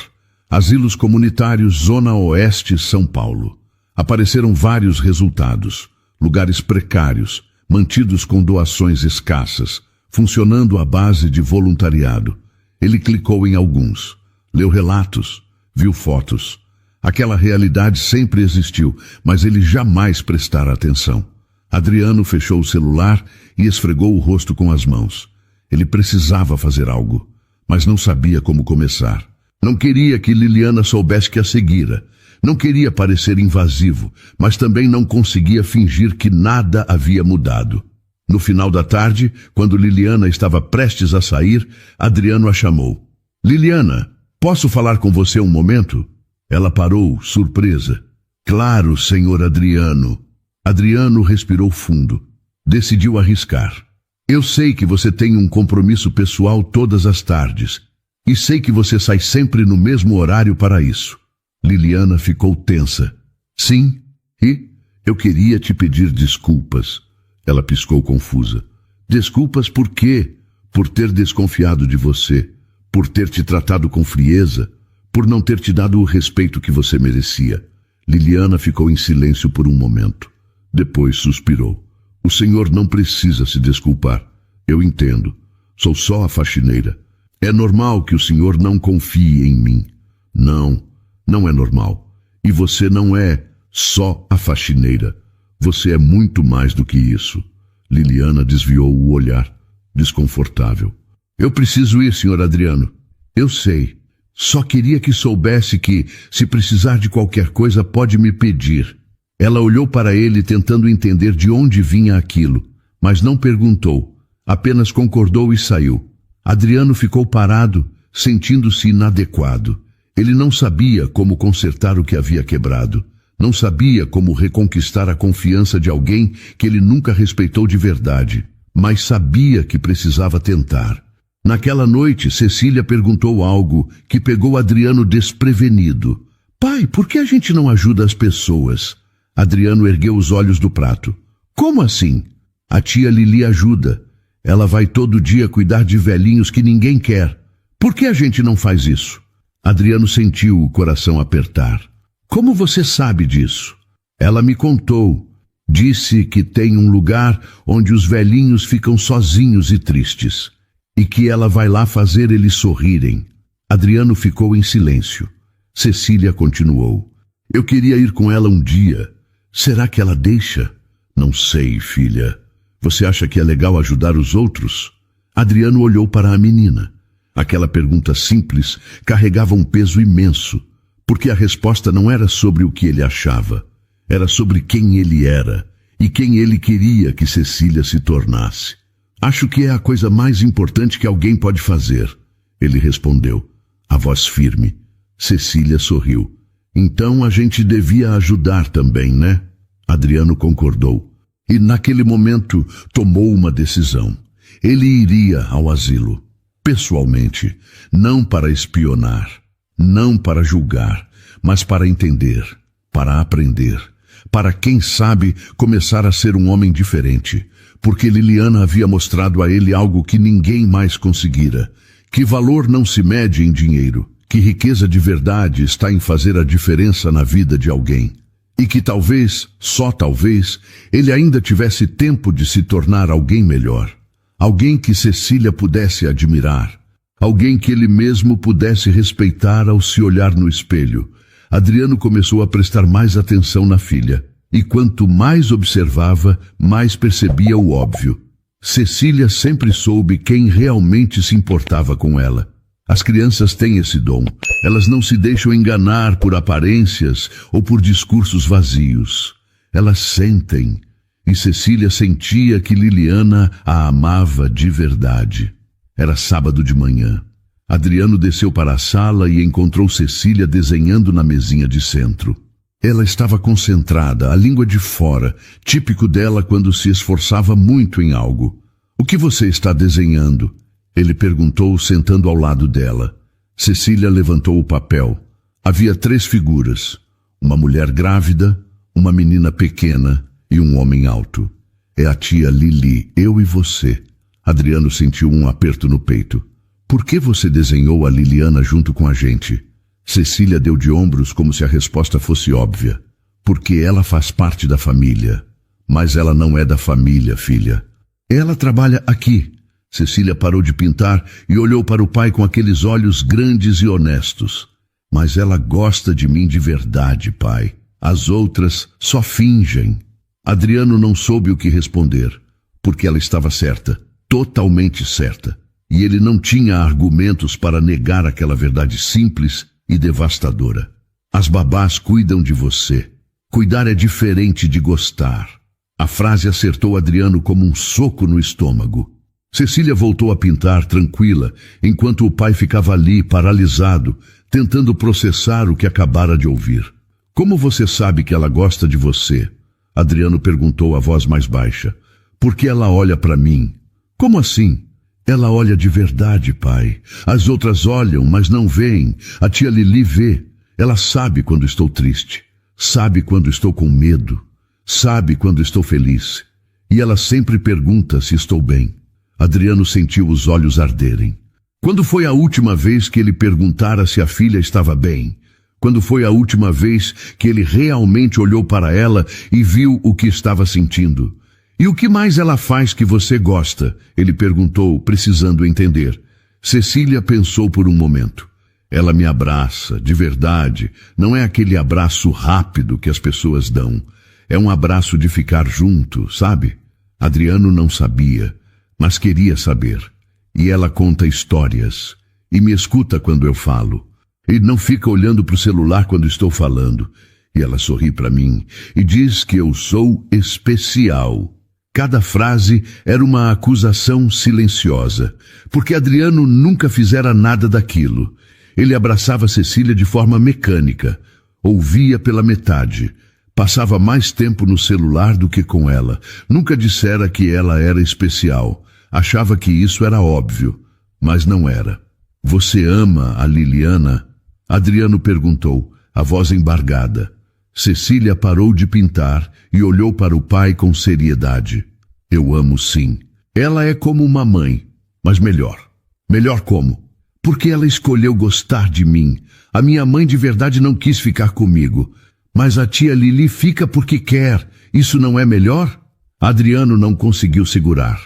Asilos comunitários Zona Oeste, São Paulo. Apareceram vários resultados. Lugares precários, mantidos com doações escassas, funcionando à base de voluntariado. Ele clicou em alguns, leu relatos, viu fotos. Aquela realidade sempre existiu, mas ele jamais prestara atenção. Adriano fechou o celular e esfregou o rosto com as mãos. Ele precisava fazer algo, mas não sabia como começar. Não queria que Liliana soubesse que a seguira. Não queria parecer invasivo, mas também não conseguia fingir que nada havia mudado. No final da tarde, quando Liliana estava prestes a sair, Adriano a chamou. Liliana, posso falar com você um momento? Ela parou, surpresa. Claro, senhor Adriano. Adriano respirou fundo. Decidiu arriscar. Eu sei que você tem um compromisso pessoal todas as tardes. E sei que você sai sempre no mesmo horário para isso. Liliana ficou tensa. Sim, e eu queria te pedir desculpas. Ela piscou confusa. Desculpas por quê? Por ter desconfiado de você, por ter te tratado com frieza, por não ter te dado o respeito que você merecia. Liliana ficou em silêncio por um momento. Depois suspirou. O senhor não precisa se desculpar. Eu entendo. Sou só a faxineira. É normal que o senhor não confie em mim. Não, não é normal. E você não é só a faxineira. Você é muito mais do que isso. Liliana desviou o olhar, desconfortável. Eu preciso ir, senhor Adriano. Eu sei. Só queria que soubesse que, se precisar de qualquer coisa, pode me pedir. Ela olhou para ele tentando entender de onde vinha aquilo, mas não perguntou. Apenas concordou e saiu. Adriano ficou parado, sentindo-se inadequado. Ele não sabia como consertar o que havia quebrado. Não sabia como reconquistar a confiança de alguém que ele nunca respeitou de verdade, mas sabia que precisava tentar. Naquela noite, Cecília perguntou algo que pegou Adriano desprevenido. Pai, por que a gente não ajuda as pessoas? Adriano ergueu os olhos do prato. Como assim? A tia Lili ajuda. Ela vai todo dia cuidar de velhinhos que ninguém quer. Por que a gente não faz isso? Adriano sentiu o coração apertar. Como você sabe disso? Ela me contou. Disse que tem um lugar onde os velhinhos ficam sozinhos e tristes. E que ela vai lá fazer eles sorrirem. Adriano ficou em silêncio. Cecília continuou. Eu queria ir com ela um dia. Será que ela deixa? Não sei, filha. Você acha que é legal ajudar os outros? Adriano olhou para a menina. Aquela pergunta simples carregava um peso imenso, porque a resposta não era sobre o que ele achava, era sobre quem ele era e quem ele queria que Cecília se tornasse. Acho que é a coisa mais importante que alguém pode fazer, ele respondeu, a voz firme. Cecília sorriu. Então a gente devia ajudar também, né? Adriano concordou. E naquele momento tomou uma decisão. Ele iria ao asilo. Pessoalmente, não para espionar, não para julgar, mas para entender, para aprender, para, quem sabe, começar a ser um homem diferente, porque Liliana havia mostrado a ele algo que ninguém mais conseguira, que valor não se mede em dinheiro, que riqueza de verdade está em fazer a diferença na vida de alguém, e que talvez, só talvez, ele ainda tivesse tempo de se tornar alguém melhor. Alguém que Cecília pudesse admirar. Alguém que ele mesmo pudesse respeitar ao se olhar no espelho. Adriano começou a prestar mais atenção na filha. E quanto mais observava, mais percebia o óbvio. Cecília sempre soube quem realmente se importava com ela. As crianças têm esse dom. Elas não se deixam enganar por aparências ou por discursos vazios. Elas sentem. E Cecília sentia que Liliana a amava de verdade. Era sábado de manhã. Adriano desceu para a sala e encontrou Cecília desenhando na mesinha de centro. Ela estava concentrada, a língua de fora, típico dela quando se esforçava muito em algo. O que você está desenhando? Ele perguntou, sentando ao lado dela. Cecília levantou o papel. Havia 3 figuras. Uma mulher grávida, uma menina pequena e um homem alto. É a tia Lili, eu e você. Adriano sentiu um aperto no peito. Por que você desenhou a Liliana junto com a gente? Cecília deu de ombros como se a resposta fosse óbvia. Porque ela faz parte da família. Mas ela não é da família, filha. Ela trabalha aqui. Cecília parou de pintar e olhou para o pai com aqueles olhos grandes e honestos. Mas ela gosta de mim de verdade, pai. As outras só fingem. Adriano não soube o que responder, porque ela estava certa, totalmente certa, e ele não tinha argumentos para negar aquela verdade simples e devastadora. As babás cuidam de você. Cuidar é diferente de gostar. A frase acertou Adriano como um soco no estômago. Cecília voltou a pintar tranquila, enquanto o pai ficava ali, paralisado, tentando processar o que acabara de ouvir. Como você sabe que ela gosta de você? Adriano perguntou a voz mais baixa. Porque ela olha para mim. Como assim? Ela olha de verdade, pai. As outras olham, mas não veem. A tia Lili vê. Ela sabe quando estou triste. Sabe quando estou com medo. Sabe quando estou feliz. E ela sempre pergunta se estou bem. Adriano sentiu os olhos arderem. Quando foi a última vez que ele perguntara se a filha estava bem? Quando foi a última vez que ele realmente olhou para ela e viu o que estava sentindo? E o que mais ela faz que você gosta? Ele perguntou, precisando entender. Cecília pensou por um momento. Ela me abraça, de verdade. Não é aquele abraço rápido que as pessoas dão. É um abraço de ficar junto, sabe? Adriano não sabia, mas queria saber. E ela conta histórias. E me escuta quando eu falo. E não fica olhando para o celular quando estou falando. E ela sorri para mim e diz que eu sou especial. Cada frase era uma acusação silenciosa, porque Adriano nunca fizera nada daquilo. Ele abraçava Cecília de forma mecânica, ouvia pela metade, passava mais tempo no celular do que com ela. Nunca dissera que ela era especial. Achava que isso era óbvio, mas não era. Você ama a Liliana? Adriano perguntou, a voz embargada. Cecília parou de pintar e olhou para o pai com seriedade. Eu amo sim. Ela é como uma mãe, mas melhor. Melhor como? Porque ela escolheu gostar de mim. A minha mãe de verdade não quis ficar comigo. Mas a tia Lili fica porque quer. Isso não é melhor? Adriano não conseguiu segurar.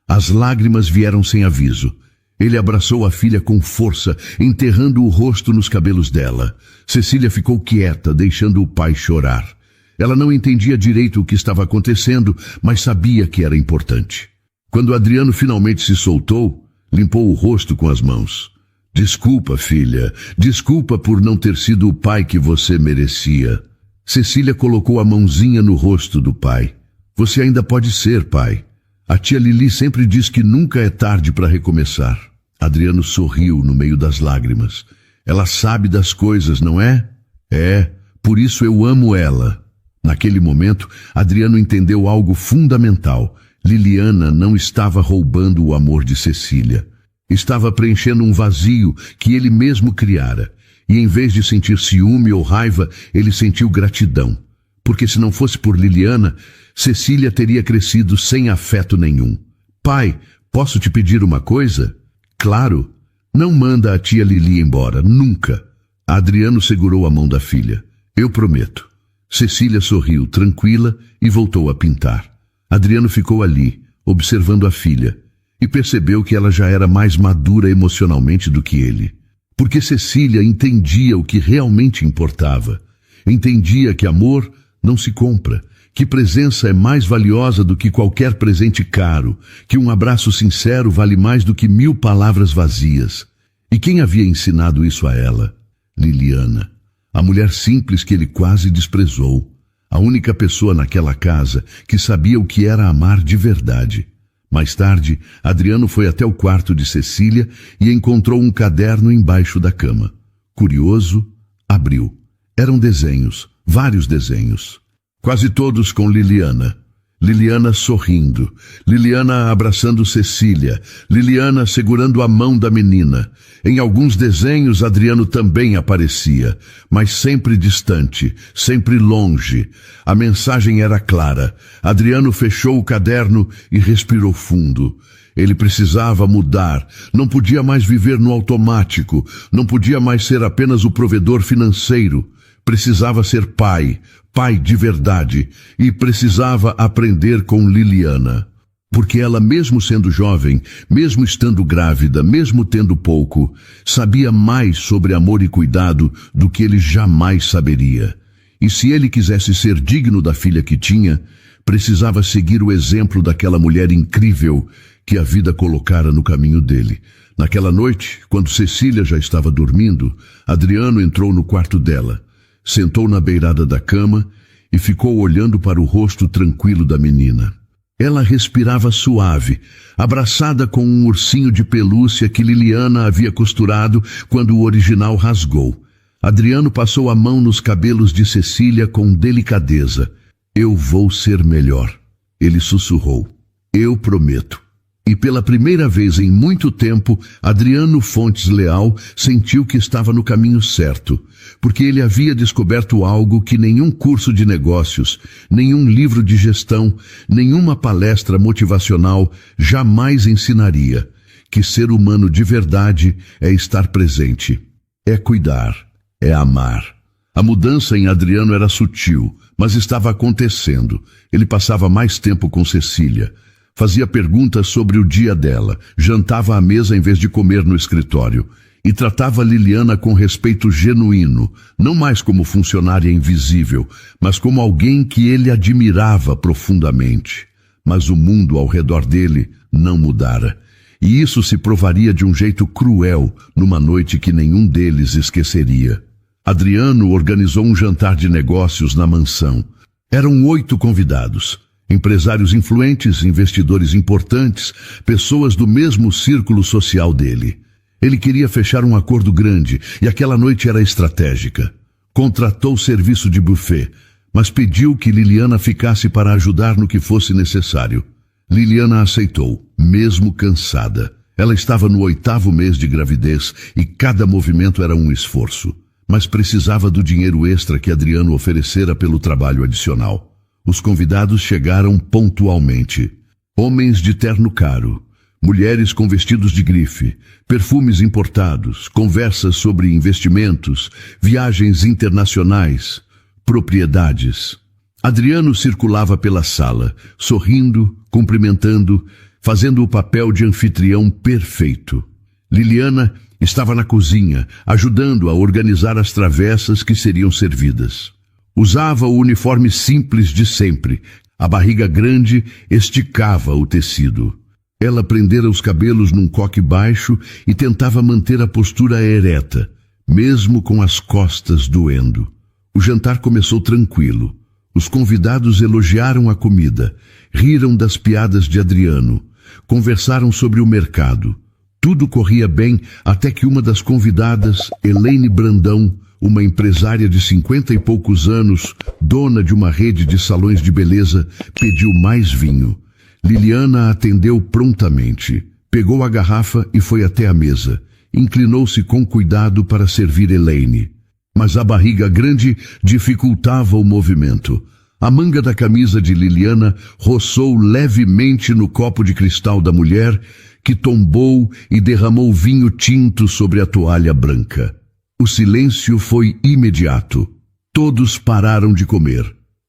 As lágrimas vieram sem aviso. Ele abraçou a filha com força, enterrando o rosto nos cabelos dela. Cecília ficou quieta, deixando o pai chorar. Ela não entendia direito o que estava acontecendo, mas sabia que era importante. Quando Adriano finalmente se soltou, limpou o rosto com as mãos. Desculpa, filha. Desculpa por não ter sido o pai que você merecia. Cecília colocou a mãozinha no rosto do pai. Você ainda pode ser, pai. A tia Lili sempre diz que nunca é tarde para recomeçar. Adriano sorriu no meio das lágrimas. Ela sabe das coisas, não é? É, por isso eu amo ela. Naquele momento, Adriano entendeu algo fundamental. Liliana não estava roubando o amor de Cecília. Estava preenchendo um vazio que ele mesmo criara. E em vez de sentir ciúme ou raiva, ele sentiu gratidão. Porque se não fosse por Liliana, Cecília teria crescido sem afeto nenhum. Pai, posso te pedir uma coisa? Claro. Não manda a tia Lili embora, nunca. Adriano segurou a mão da filha. Eu prometo. Cecília sorriu, tranquila, e voltou a pintar. Adriano ficou ali, observando a filha, e percebeu que ela já era mais madura emocionalmente do que ele. Porque Cecília entendia o que realmente importava. Entendia que amor não se compra, que presença é mais valiosa do que qualquer presente caro, que um abraço sincero vale mais do que 1000 palavras vazias. E quem havia ensinado isso a ela? Liliana, a mulher simples que ele quase desprezou, a única pessoa naquela casa que sabia o que era amar de verdade. Mais tarde, Adriano foi até o quarto de Cecília e encontrou um caderno embaixo da cama. Curioso, abriu. Eram desenhos, vários desenhos. Quase todos com Liliana. Liliana sorrindo, Liliana abraçando Cecília, Liliana segurando a mão da menina. Em alguns desenhos Adriano também aparecia, mas sempre distante, sempre longe. A mensagem era clara. Adriano fechou o caderno e respirou fundo. Ele precisava mudar, não podia mais viver no automático, não podia mais ser apenas o provedor financeiro. Precisava ser pai, pai de verdade, e precisava aprender com Liliana. Porque ela, mesmo sendo jovem, mesmo estando grávida, mesmo tendo pouco, sabia mais sobre amor e cuidado do que ele jamais saberia. E se ele quisesse ser digno da filha que tinha, precisava seguir o exemplo daquela mulher incrível que a vida colocara no caminho dele. Naquela noite, quando Cecília já estava dormindo, Adriano entrou no quarto dela. Sentou na beirada da cama e ficou olhando para o rosto tranquilo da menina. Ela respirava suave, abraçada com um ursinho de pelúcia que Liliana havia costurado quando o original rasgou. Adriano passou a mão nos cabelos de Cecília com delicadeza. Eu vou ser melhor, ele sussurrou. Eu prometo. E pela primeira vez em muito tempo, Adriano Fontes Leal sentiu que estava no caminho certo, porque ele havia descoberto algo que nenhum curso de negócios, nenhum livro de gestão, nenhuma palestra motivacional jamais ensinaria, que ser humano de verdade é estar presente, é cuidar, é amar. A mudança em Adriano era sutil, mas estava acontecendo. Ele passava mais tempo com Cecília. Fazia perguntas sobre o dia dela, jantava à mesa em vez de comer no escritório, e tratava Liliana com respeito genuíno, não mais como funcionária invisível, mas como alguém que ele admirava profundamente. Mas o mundo ao redor dele não mudara, e isso se provaria de um jeito cruel numa noite que nenhum deles esqueceria. Adriano organizou um jantar de negócios na mansão. Eram 8 convidados. Empresários influentes, investidores importantes, pessoas do mesmo círculo social dele. Ele queria fechar um acordo grande e aquela noite era estratégica. Contratou serviço de buffet, mas pediu que Liliana ficasse para ajudar no que fosse necessário. Liliana aceitou, mesmo cansada. Ela estava no 8º mês de gravidez e cada movimento era um esforço, mas precisava do dinheiro extra que Adriano oferecera pelo trabalho adicional. Os convidados chegaram pontualmente. Homens de terno caro, mulheres com vestidos de grife, perfumes importados, conversas sobre investimentos, viagens internacionais, propriedades. Adriano circulava pela sala, sorrindo, cumprimentando, fazendo o papel de anfitrião perfeito. Liliana estava na cozinha, ajudando a organizar as travessas que seriam servidas. Usava o uniforme simples de sempre. A barriga grande esticava o tecido. Ela prendera os cabelos num coque baixo e tentava manter a postura ereta, mesmo com as costas doendo. O jantar começou tranquilo. Os convidados elogiaram a comida, riram das piadas de Adriano, conversaram sobre o mercado. Tudo corria bem até que uma das convidadas, Elaine Brandão, uma empresária de 50 e poucos anos, dona de uma rede de salões de beleza, pediu mais vinho. Liliana atendeu prontamente, pegou a garrafa e foi até a mesa. Inclinou-se com cuidado para servir Elaine. Mas a barriga grande dificultava o movimento. A manga da camisa de Liliana roçou levemente no copo de cristal da mulher, que tombou e derramou vinho tinto sobre a toalha branca. O silêncio foi imediato. Todos pararam de comer.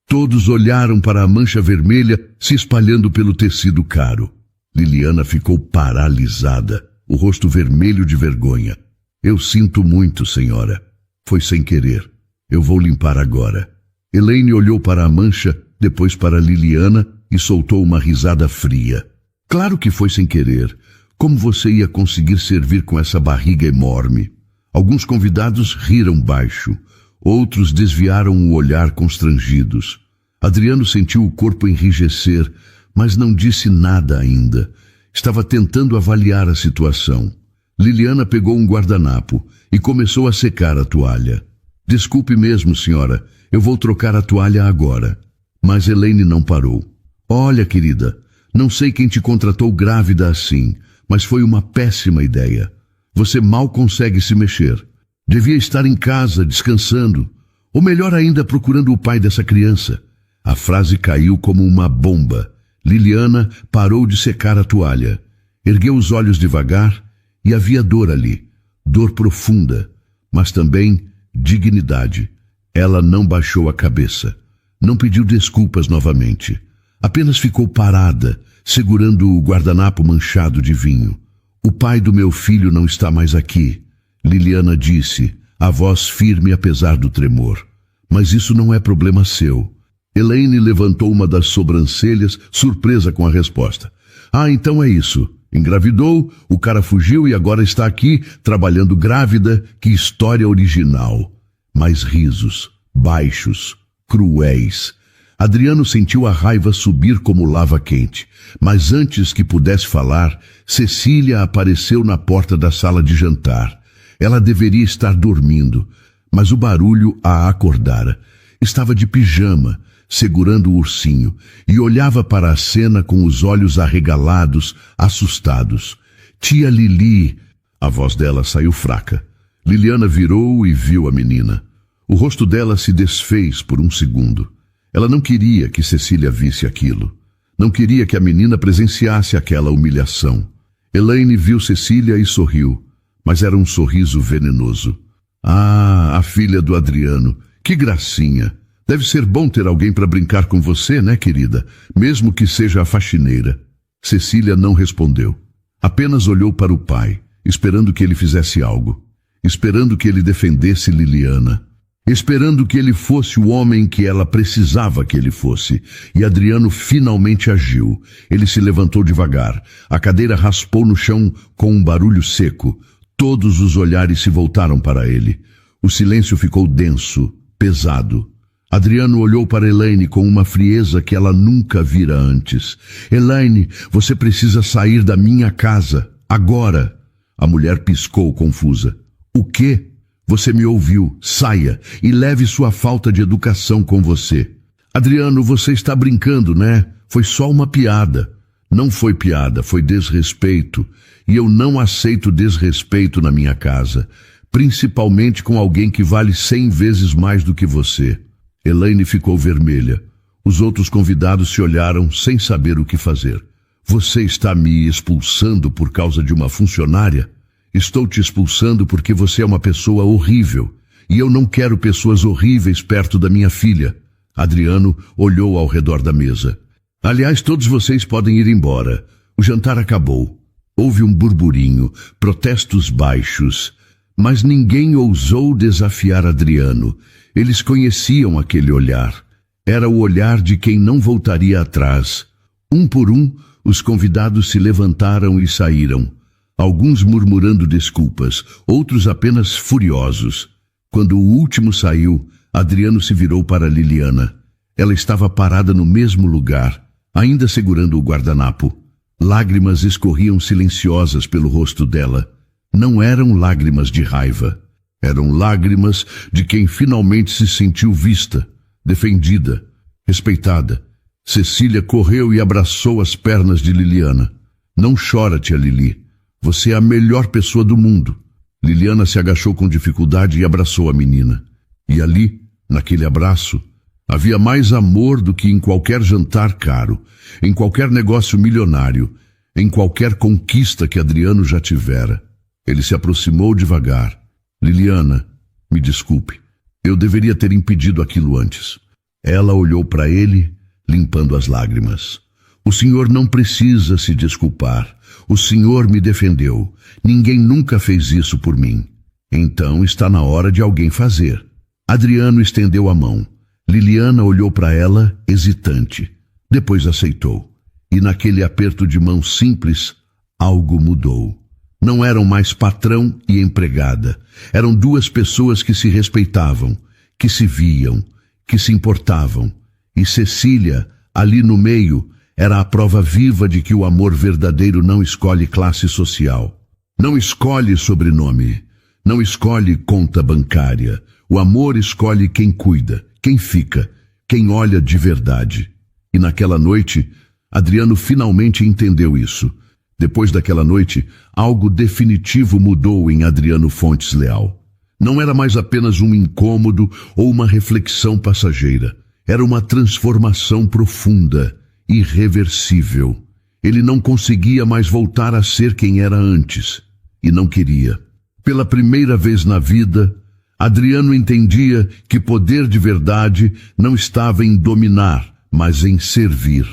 Todos olharam para a mancha vermelha se espalhando pelo tecido caro. Liliana ficou paralisada, o rosto vermelho de vergonha. Eu sinto muito, senhora. Foi sem querer. Eu vou limpar agora. Elaine olhou para a mancha, depois para Liliana e soltou uma risada fria. Claro que foi sem querer. Como você ia conseguir servir com essa barriga enorme? Alguns convidados riram baixo. Outros desviaram o olhar constrangidos. Adriano sentiu o corpo enrijecer, mas não disse nada ainda. Estava tentando avaliar a situação. Liliana pegou um guardanapo e começou a secar a toalha. Desculpe mesmo, senhora, eu vou trocar a toalha agora. Mas Elaine não parou. Olha, querida, não sei quem te contratou grávida assim, mas foi uma péssima ideia. Você mal consegue se mexer. Devia estar em casa, descansando. Ou melhor ainda, procurando o pai dessa criança. A frase caiu como uma bomba. Liliana parou de secar a toalha. Ergueu os olhos devagar e havia dor ali. Dor profunda, mas também dignidade. Ela não baixou a cabeça. Não pediu desculpas novamente. Apenas ficou parada, segurando o guardanapo manchado de vinho. O pai do meu filho não está mais aqui, Liliana disse, a voz firme apesar do tremor. Mas isso não é problema seu. Elaine levantou uma das sobrancelhas, surpresa com a resposta. Ah, então é isso. Engravidou, o cara fugiu e agora está aqui, trabalhando grávida. Que história original. Mais risos, baixos, cruéis. Adriano sentiu a raiva subir como lava quente, mas antes que pudesse falar, Cecília apareceu na porta da sala de jantar. Ela deveria estar dormindo, mas o barulho a acordara. Estava de pijama, segurando o ursinho, e olhava para a cena com os olhos arregalados, assustados. Tia Lili, a voz dela saiu fraca. Liliana virou e viu a menina. O rosto dela se desfez por um segundo. Ela não queria que Cecília visse aquilo. Não queria que a menina presenciasse aquela humilhação. Elaine viu Cecília e sorriu, mas era um sorriso venenoso. Ah, a filha do Adriano, que gracinha. Deve ser bom ter alguém para brincar com você, né, querida? Mesmo que seja a faxineira. Cecília não respondeu. Apenas olhou para o pai, esperando que ele fizesse algo. Esperando que ele defendesse Liliana. Esperando que ele fosse o homem que ela precisava que ele fosse. E Adriano finalmente agiu. Ele se levantou devagar. A cadeira raspou no chão com um barulho seco. Todos os olhares se voltaram para ele. O silêncio ficou denso, pesado. Adriano olhou para Elaine com uma frieza que ela nunca vira antes. Elaine, você precisa sair da minha casa, agora. A mulher piscou confusa. O quê? Você me ouviu. Saia e leve sua falta de educação com você. Adriano, você está brincando, né? Foi só uma piada. Não foi piada, foi desrespeito. E eu não aceito desrespeito na minha casa, principalmente com alguém que vale 100 vezes mais do que você. Elaine ficou vermelha. Os outros convidados se olharam sem saber o que fazer. Você está me expulsando por causa de uma funcionária? Estou te expulsando porque você é uma pessoa horrível. E eu não quero pessoas horríveis perto da minha filha. Adriano olhou ao redor da mesa. Aliás, todos vocês podem ir embora. O jantar acabou. Houve um burburinho, protestos baixos. Mas ninguém ousou desafiar Adriano. Eles conheciam aquele olhar. Era o olhar de quem não voltaria atrás. Um por um, os convidados se levantaram e saíram. Alguns murmurando desculpas, outros apenas furiosos. Quando o último saiu, Adriano se virou para Liliana. Ela estava parada no mesmo lugar, ainda segurando o guardanapo. Lágrimas escorriam silenciosas pelo rosto dela. Não eram lágrimas de raiva. Eram lágrimas de quem finalmente se sentiu vista, defendida, respeitada. Cecília correu e abraçou as pernas de Liliana. Não chora, tia Lili. Você é a melhor pessoa do mundo. Liliana se agachou com dificuldade e abraçou a menina. E ali, naquele abraço, havia mais amor do que em qualquer jantar caro, em qualquer negócio milionário, em qualquer conquista que Adriano já tivera. Ele se aproximou devagar. Liliana, me desculpe. Eu deveria ter impedido aquilo antes. Ela olhou para ele, limpando as lágrimas. O senhor não precisa se desculpar. O senhor me defendeu. Ninguém nunca fez isso por mim. Então está na hora de alguém fazer. Adriano estendeu a mão. Liliana olhou para ela, hesitante. Depois aceitou. E naquele aperto de mão simples, algo mudou. Não eram mais patrão e empregada. Eram duas pessoas que se respeitavam, que se viam, que se importavam. E Cecília, ali no meio, era a prova viva de que o amor verdadeiro não escolhe classe social. Não escolhe sobrenome. Não escolhe conta bancária. O amor escolhe quem cuida, quem fica, quem olha de verdade. E naquela noite, Adriano finalmente entendeu isso. Depois daquela noite, algo definitivo mudou em Adriano Fontes Leal. Não era mais apenas um incômodo ou uma reflexão passageira. Era uma transformação profunda, irreversível. Ele não conseguia mais voltar a ser quem era antes. E não queria. Pela primeira vez na vida, Adriano entendia que poder de verdade não estava em dominar, mas em servir.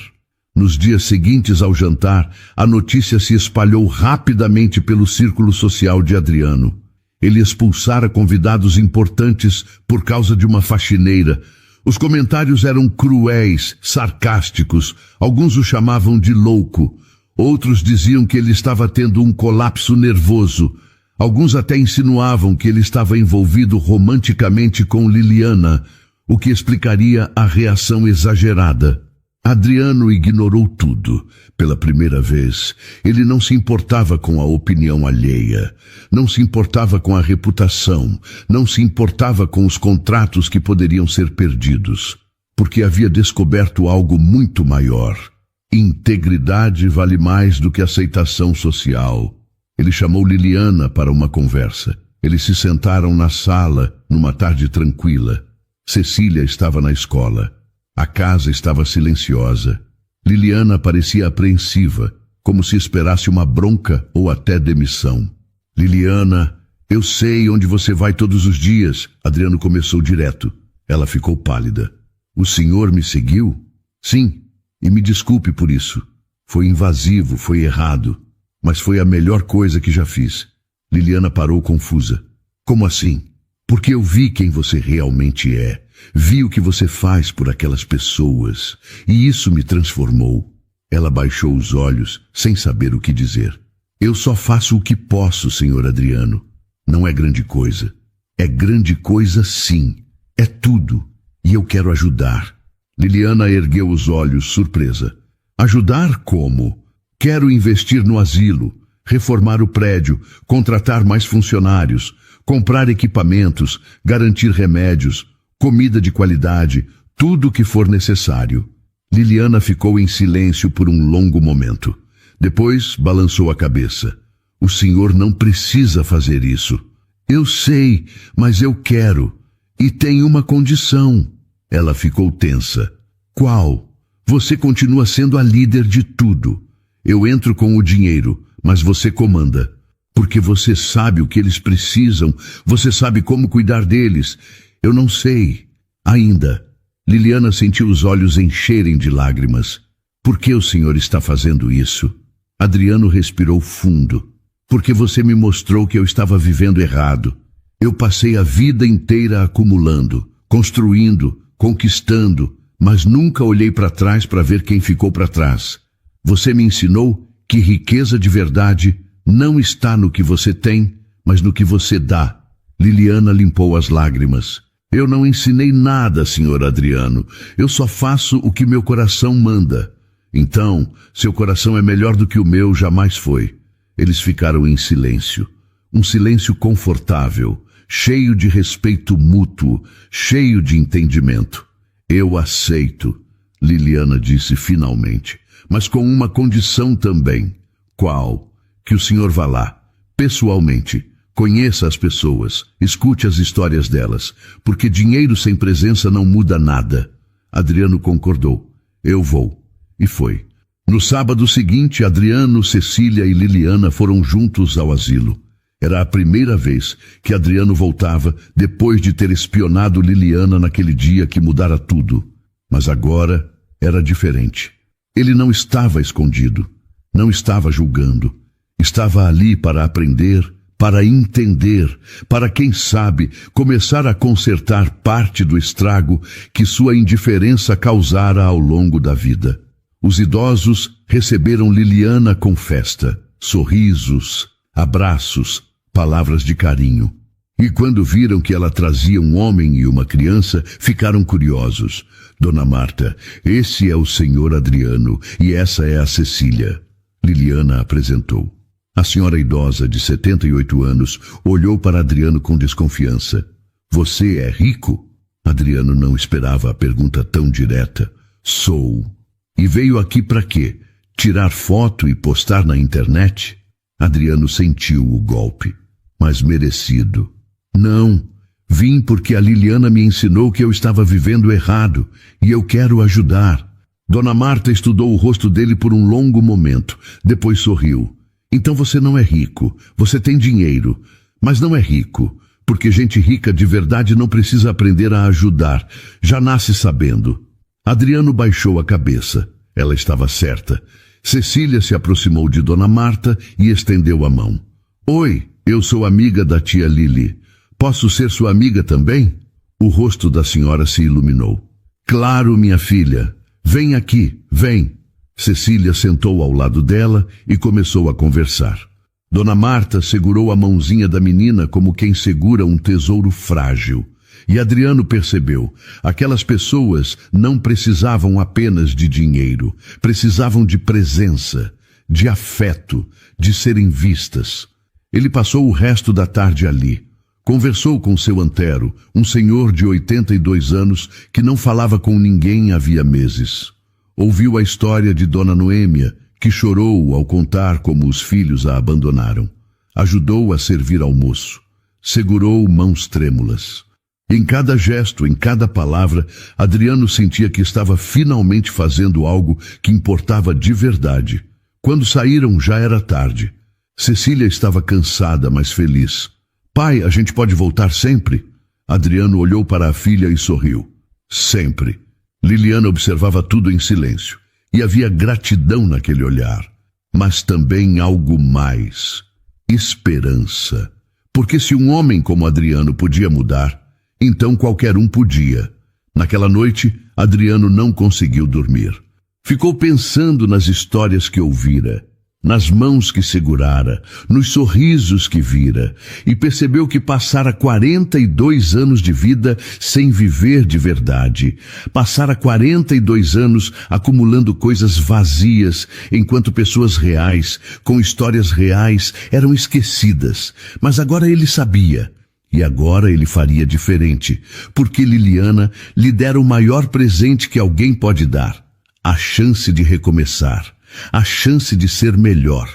Nos dias seguintes ao jantar, a notícia se espalhou rapidamente pelo círculo social de Adriano. Ele expulsara convidados importantes por causa de uma faxineira. Os comentários eram cruéis, sarcásticos. Alguns o chamavam de louco. Outros diziam que ele estava tendo um colapso nervoso. Alguns até insinuavam que ele estava envolvido romanticamente com Liliana, o que explicaria a reação exagerada. Adriano ignorou tudo. Pela primeira vez, ele não se importava com a opinião alheia, não se importava com a reputação, não se importava com os contratos que poderiam ser perdidos, porque havia descoberto algo muito maior. Integridade vale mais do que aceitação social. Ele chamou Liliana para uma conversa. Eles se sentaram na sala, numa tarde tranquila. Cecília estava na escola. A casa estava silenciosa. Liliana parecia apreensiva, como se esperasse uma bronca ou até demissão. Liliana, eu sei onde você vai todos os dias. Adriano começou direto. Ela ficou pálida. O senhor me seguiu? Sim, e me desculpe por isso. Foi invasivo, foi errado, mas foi a melhor coisa que já fiz. Liliana parou confusa. Como assim? Porque eu vi quem você realmente é. Vi o que você faz por aquelas pessoas, e isso me transformou. Ela baixou os olhos, sem saber o que dizer. Eu só faço o que posso, senhor Adriano. Não é grande coisa. É grande coisa, sim. É tudo. e eu quero ajudar. Liliana ergueu os olhos, surpresa. Ajudar como? Quero investir no asilo, reformar o prédio, contratar mais funcionários, comprar equipamentos, garantir remédios, comida de qualidade, tudo o que for necessário. Liliana ficou em silêncio por um longo momento. Depois balançou a cabeça. O senhor não precisa fazer isso. Eu sei, mas eu quero. E tem uma condição. Ela ficou tensa. Qual? Você continua sendo a líder de tudo. Eu entro com o dinheiro, mas você comanda. Porque você sabe o que eles precisam, você sabe como cuidar deles. Eu não sei. Ainda. Liliana sentiu os olhos encherem de lágrimas. Por que o senhor está fazendo isso? Adriano respirou fundo. Porque você me mostrou que eu estava vivendo errado. Eu passei a vida inteira acumulando, construindo, conquistando, mas nunca olhei para trás para ver quem ficou para trás. Você me ensinou que riqueza de verdade não está no que você tem, mas no que você dá. Liliana limpou as lágrimas. Eu não ensinei nada, senhor Adriano. Eu só faço o que meu coração manda. Então, seu coração é melhor do que o meu jamais foi. Eles ficaram em silêncio. Um silêncio confortável, cheio de respeito mútuo, cheio de entendimento. Eu aceito, Liliana disse finalmente, mas com uma condição também. Qual? Que o senhor vá lá, pessoalmente, conheça as pessoas, escute as histórias delas, porque dinheiro sem presença não muda nada. Adriano concordou. Eu vou. E foi. No sábado seguinte, Adriano, Cecília e Liliana foram juntos ao asilo. Era a primeira vez que Adriano voltava depois de ter espionado Liliana naquele dia que mudara tudo. Mas agora era diferente. Ele não estava escondido, não estava julgando. Estava ali para aprender, para entender, para, quem sabe, começar a consertar parte do estrago que sua indiferença causara ao longo da vida. Os idosos receberam Liliana com festa, sorrisos, abraços, palavras de carinho. E quando viram que ela trazia um homem e uma criança, ficaram curiosos. Dona Marta, esse é o senhor Adriano e essa é a Cecília. Liliana apresentou. A senhora idosa, de 78 anos, olhou para Adriano com desconfiança. Você é rico? Adriano não esperava a pergunta tão direta. Sou. E veio aqui para quê? Tirar foto e postar na internet? Adriano sentiu o golpe, mas merecido. Não, vim porque a Liliana me ensinou que eu estava vivendo errado e eu quero ajudar. Dona Marta estudou o rosto dele por um longo momento, depois sorriu. Então você não é rico, você tem dinheiro, mas não é rico, porque gente rica de verdade não precisa aprender a ajudar, já nasce sabendo. Adriano baixou a cabeça. Ela estava certa. Cecília se aproximou de Dona Marta e estendeu a mão. Oi, eu sou amiga da tia Lili. Posso ser sua amiga também? O rosto da senhora se iluminou. Claro, minha filha. Vem aqui, vem. Cecília sentou ao lado dela e começou a conversar. Dona Marta segurou a mãozinha da menina como quem segura um tesouro frágil. E Adriano percebeu, aquelas pessoas não precisavam apenas de dinheiro, precisavam de presença, de afeto, de serem vistas. Ele passou o resto da tarde ali. Conversou com seu antero, um senhor de 82 anos que não falava com ninguém havia meses. Ouviu a história de Dona Noêmia, que chorou ao contar como os filhos a abandonaram. Ajudou a servir almoço. Segurou mãos trêmulas. Em cada gesto, em cada palavra, Adriano sentia que estava finalmente fazendo algo que importava de verdade. Quando saíram, já era tarde. Cecília estava cansada, mas feliz. Pai, a gente pode voltar sempre? Adriano olhou para a filha e sorriu. Sempre. Liliana observava tudo em silêncio. E havia gratidão naquele olhar. Mas também algo mais. Esperança. Porque se um homem como Adriano podia mudar, então qualquer um podia. Naquela noite, Adriano não conseguiu dormir. Ficou pensando nas histórias que ouvira. nas mãos que segurara, nos sorrisos que vira, e percebeu que passara 42 anos de vida sem viver de verdade. Passara 42 anos acumulando coisas vazias, enquanto pessoas reais, com histórias reais, eram esquecidas. Mas agora ele sabia. E agora ele faria diferente, porque Liliana lhe dera o maior presente que alguém pode dar: a chance de recomeçar, a chance de ser melhor,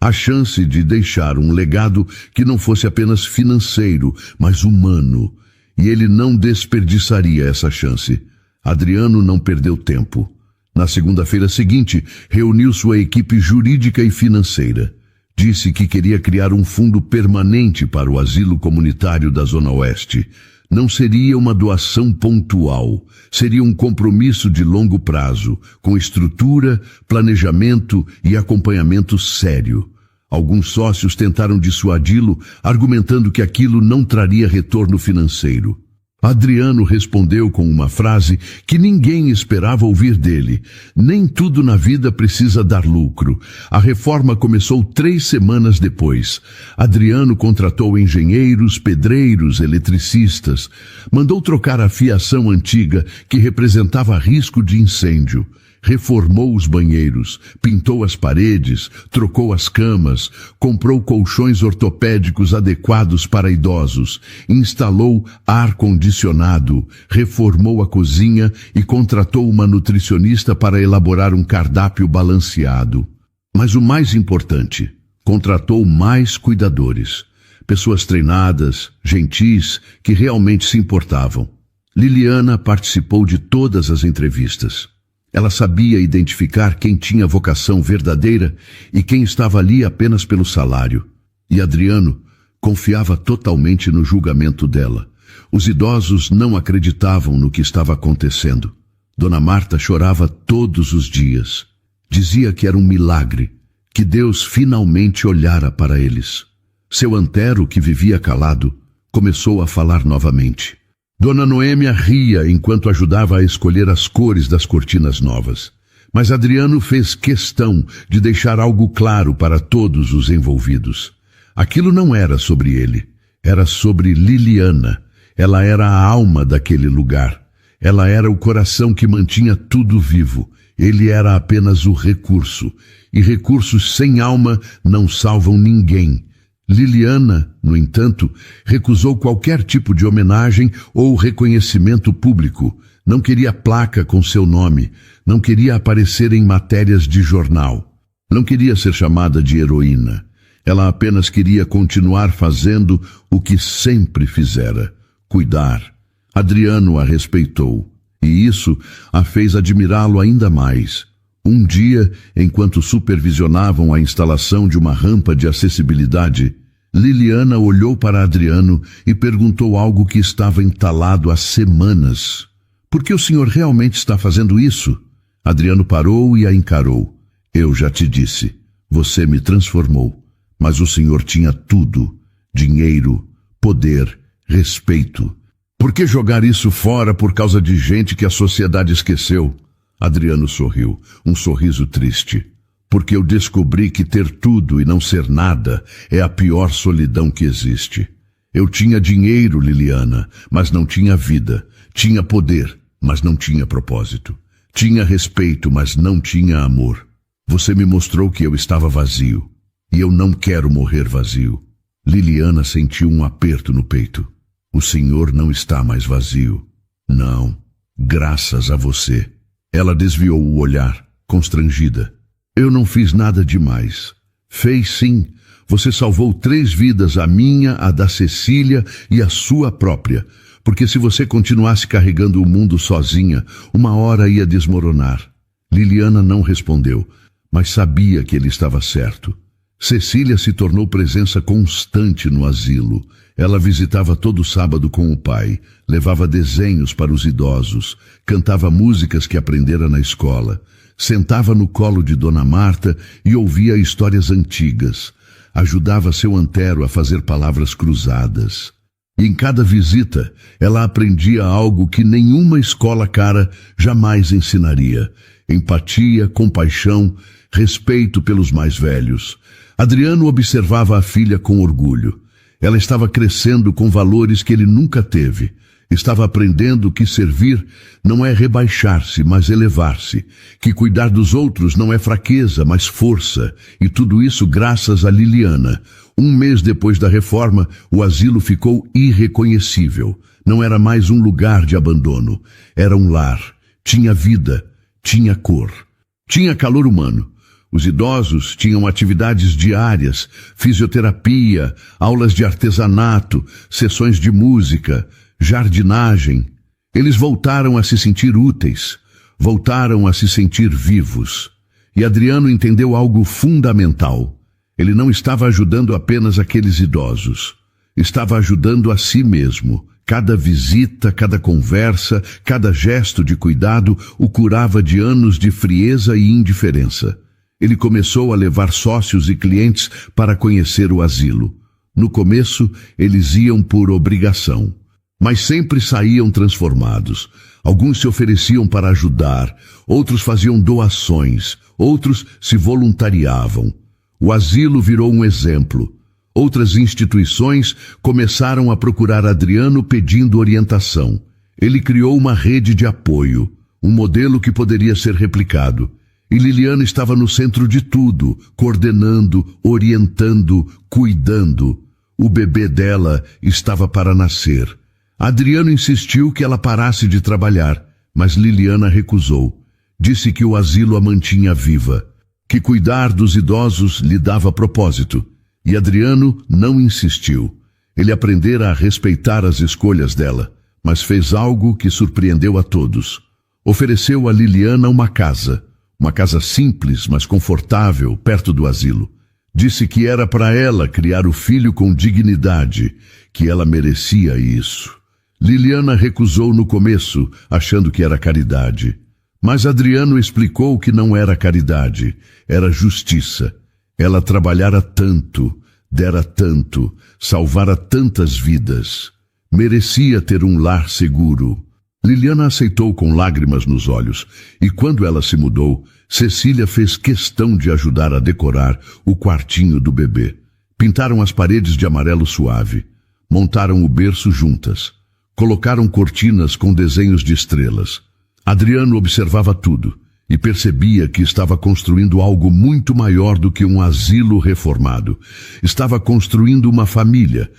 a chance de deixar um legado que não fosse apenas financeiro, mas humano. E ele não desperdiçaria essa chance. Adriano não perdeu tempo. Na segunda-feira seguinte, reuniu sua equipe jurídica e financeira. Disse que queria criar um fundo permanente para o asilo comunitário da Zona Oeste. Não seria uma doação pontual, seria um compromisso de longo prazo, com estrutura, planejamento e acompanhamento sério. Alguns sócios tentaram dissuadi-lo, argumentando que aquilo não traria retorno financeiro. Adriano respondeu com uma frase que ninguém esperava ouvir dele: nem tudo na vida precisa dar lucro. A reforma começou 3 semanas depois. Adriano contratou engenheiros, pedreiros, eletricistas. Mandou trocar a fiação antiga, que representava risco de incêndio. Reformou os banheiros, pintou as paredes, trocou as camas, comprou colchões ortopédicos adequados para idosos, instalou ar-condicionado, reformou a cozinha e contratou uma nutricionista para elaborar um cardápio balanceado. Mas o mais importante, contratou mais cuidadores, pessoas treinadas, gentis, que realmente se importavam. Liliana participou de todas as entrevistas. Ela sabia identificar quem tinha vocação verdadeira e quem estava ali apenas pelo salário. E Adriano confiava totalmente no julgamento dela. Os idosos não acreditavam no que estava acontecendo. Dona Marta chorava todos os dias. Dizia que era um milagre, que Deus finalmente olhara para eles. Seu Antero, que vivia calado, começou a falar novamente. Dona Noêmia ria enquanto ajudava a escolher as cores das cortinas novas. Mas Adriano fez questão de deixar algo claro para todos os envolvidos. Aquilo não era sobre ele, era sobre Liliana. Ela era a alma daquele lugar. Ela era o coração que mantinha tudo vivo. Ele era apenas o recurso. E recursos sem alma não salvam ninguém. Liliana, no entanto, recusou qualquer tipo de homenagem ou reconhecimento público. Não queria placa com seu nome, não queria aparecer em matérias de jornal. Não queria ser chamada de heroína. Ela apenas queria continuar fazendo o que sempre fizera: cuidar. Adriano a respeitou, e isso a fez admirá-lo ainda mais. Um dia, enquanto supervisionavam a instalação de uma rampa de acessibilidade, Liliana olhou para Adriano e perguntou algo que estava entalado há semanas. Por que o senhor realmente está fazendo isso? Adriano parou e a encarou. Eu já te disse, você me transformou, mas o senhor tinha tudo: dinheiro, poder, respeito. Por que jogar isso fora por causa de gente que a sociedade esqueceu? Adriano sorriu, um sorriso triste. Porque eu descobri que ter tudo e não ser nada é a pior solidão que existe. Eu tinha dinheiro, Liliana, mas não tinha vida. Tinha poder, mas não tinha propósito. Tinha respeito, mas não tinha amor. Você me mostrou que eu estava vazio. E eu não quero morrer vazio. Liliana sentiu um aperto no peito. O senhor não está mais vazio. Não, graças a você. Ela desviou o olhar, constrangida. Eu não fiz nada demais. Fez sim. Você salvou 3 vidas, a minha, a da Cecília e a sua própria. Porque se você continuasse carregando o mundo sozinha, uma hora ia desmoronar. Liliana não respondeu, mas sabia que ele estava certo. Cecília se tornou presença constante no asilo. Ela visitava todo sábado com o pai, levava desenhos para os idosos, cantava músicas que aprendera na escola, sentava no colo de Dona Marta e ouvia histórias antigas. Ajudava seu Antero a fazer palavras cruzadas. E em cada visita, ela aprendia algo que nenhuma escola cara jamais ensinaria: empatia, compaixão, respeito pelos mais velhos. Adriano observava a filha com orgulho. Ela estava crescendo com valores que ele nunca teve. Estava aprendendo que servir não é rebaixar-se, mas elevar-se. Que cuidar dos outros não é fraqueza, mas força. E tudo isso graças a Liliana. Um mês depois da reforma, o asilo ficou irreconhecível. Não era mais um lugar de abandono. Era um lar. Tinha vida. Tinha cor. Tinha calor humano. Os idosos tinham atividades diárias, fisioterapia, aulas de artesanato, sessões de música, jardinagem. Eles voltaram a se sentir úteis, voltaram a se sentir vivos. E Adriano entendeu algo fundamental. Ele não estava ajudando apenas aqueles idosos. Estava ajudando a si mesmo. Cada visita, cada conversa, cada gesto de cuidado o curava de anos de frieza e indiferença. Ele começou a levar sócios e clientes para conhecer o asilo. No começo, eles iam por obrigação, mas sempre saíam transformados. Alguns se ofereciam para ajudar, outros faziam doações, outros se voluntariavam. O asilo virou um exemplo. Outras instituições começaram a procurar Adriano pedindo orientação. Ele criou uma rede de apoio, um modelo que poderia ser replicado. E Liliana estava no centro de tudo, coordenando, orientando, cuidando. O bebê dela estava para nascer. Adriano insistiu que ela parasse de trabalhar, mas Liliana recusou. Disse que o asilo a mantinha viva, que cuidar dos idosos lhe dava propósito. E Adriano não insistiu. Ele aprendera a respeitar as escolhas dela, mas fez algo que surpreendeu a todos. Ofereceu a Liliana uma casa simples, mas confortável, perto do asilo. Disse que era para ela criar o filho com dignidade, que ela merecia isso. Liliana recusou no começo, achando que era caridade. Mas Adriano explicou que não era caridade, era justiça. Ela trabalhara tanto, dera tanto, salvara tantas vidas. Merecia ter um lar seguro. Liliana aceitou com lágrimas nos olhos, e quando ela se mudou, Cecília fez questão de ajudar a decorar o quartinho do bebê. Pintaram as paredes de amarelo suave, montaram o berço juntas, colocaram cortinas com desenhos de estrelas. Adriano observava tudo e percebia que estava construindo algo muito maior do que um asilo reformado. Estava construindo uma família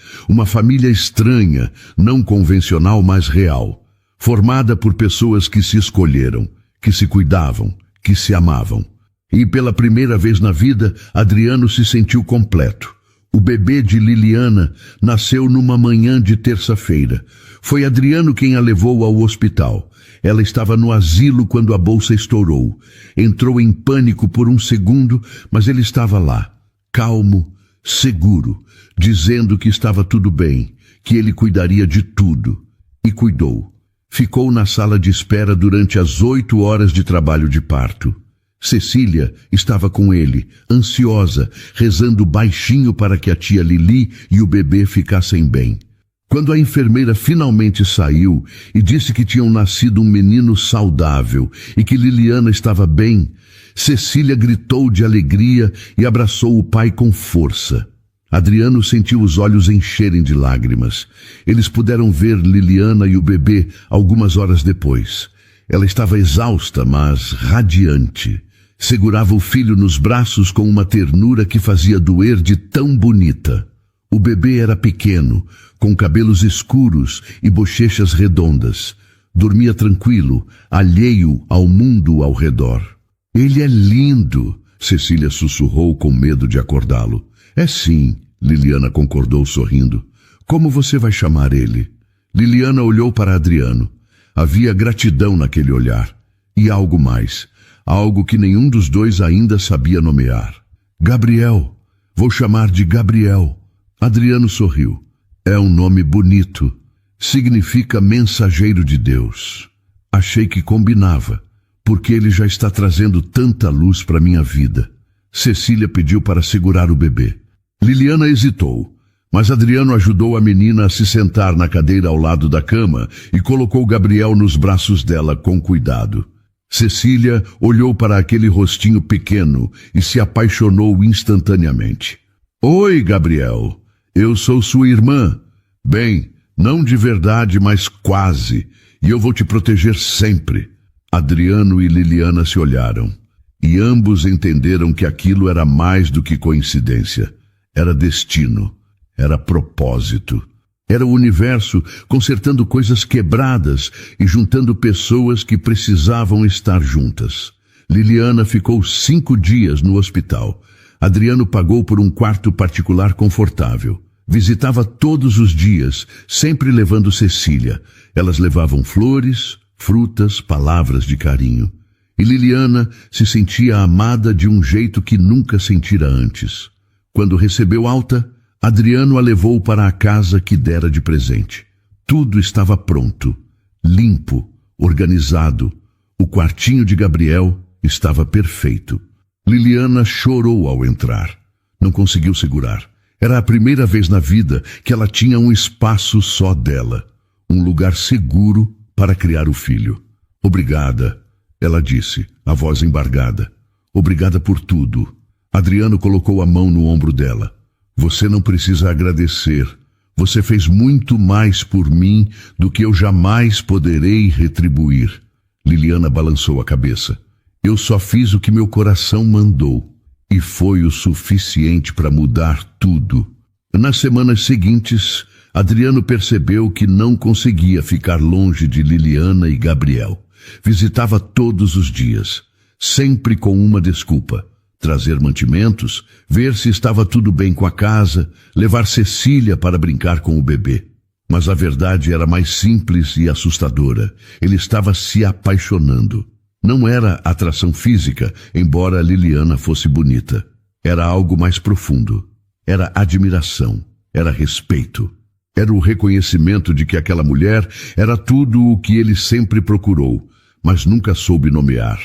estranha, não convencional, mas real. Formada por pessoas que se escolheram, que se cuidavam, que se amavam. E pela primeira vez na vida, Adriano se sentiu completo. O bebê de Liliana nasceu numa manhã de terça-feira. Foi Adriano quem a levou ao hospital. Ela estava no asilo quando a bolsa estourou. Entrou em pânico por um segundo, mas ele estava lá, calmo, seguro, dizendo que estava tudo bem, que ele cuidaria de tudo. E cuidou. Ficou na sala de espera durante as 8 horas de trabalho de parto. Cecília estava com ele, ansiosa, rezando baixinho para que a tia Lili e o bebê ficassem bem. Quando a enfermeira finalmente saiu e disse que tinham nascido um menino saudável e que Liliana estava bem, Cecília gritou de alegria e abraçou o pai com força. Adriano sentiu os olhos encherem de lágrimas. Eles puderam ver Liliana e o bebê algumas horas depois. Ela estava exausta, mas radiante. Segurava o filho nos braços com uma ternura que fazia doer de tão bonita. O bebê era pequeno, com cabelos escuros e bochechas redondas. Dormia tranquilo, alheio ao mundo ao redor. Ele é lindo, Cecília sussurrou com medo de acordá-lo. É sim, Liliana concordou sorrindo. Como você vai chamar ele? Liliana olhou para Adriano. Havia gratidão naquele olhar. E algo mais. Algo que nenhum dos dois ainda sabia nomear. Gabriel. Vou chamar de Gabriel. Adriano sorriu. É um nome bonito. Significa mensageiro de Deus. Achei que combinava, porque ele já está trazendo tanta luz para minha vida. Cecília pediu para segurar o bebê. Liliana hesitou, mas Adriano ajudou a menina a se sentar na cadeira ao lado da cama e colocou Gabriel nos braços dela com cuidado. Cecília olhou para aquele rostinho pequeno e se apaixonou instantaneamente. Oi, Gabriel. Eu sou sua irmã. Bem, não de verdade, mas quase. E eu vou te proteger sempre. Adriano e Liliana se olharam. E ambos entenderam que aquilo era mais do que coincidência. Era destino. Era propósito. Era o universo consertando coisas quebradas e juntando pessoas que precisavam estar juntas. Liliana ficou 5 dias no hospital. Adriano pagou por um quarto particular confortável. Visitava todos os dias, sempre levando Cecília. Elas levavam flores, frutas, palavras de carinho. E Liliana se sentia amada de um jeito que nunca sentira antes. Quando recebeu alta, Adriano a levou para a casa que dera de presente. Tudo estava pronto, limpo, organizado. O quartinho de Gabriel estava perfeito. Liliana chorou ao entrar. Não conseguiu segurar. Era a primeira vez na vida que ela tinha um espaço só dela. Um lugar seguro para criar o filho. Obrigada, ela disse, a voz embargada. Obrigada por tudo. Adriano colocou a mão no ombro dela. Você não precisa agradecer. Você fez muito mais por mim do que eu jamais poderei retribuir. Liliana balançou a cabeça. Eu só fiz o que meu coração mandou. E foi o suficiente para mudar tudo. Nas semanas seguintes, Adriano percebeu que não conseguia ficar longe de Liliana e Gabriel. Visitava todos os dias, sempre com uma desculpa. Trazer mantimentos, ver se estava tudo bem com a casa, levar Cecília para brincar com o bebê. Mas a verdade era mais simples e assustadora. Ele estava se apaixonando. Não era atração física, embora Liliana fosse bonita. Era algo mais profundo. Era admiração. Era respeito. Era o reconhecimento de que aquela mulher era tudo o que ele sempre procurou, mas nunca soube nomear.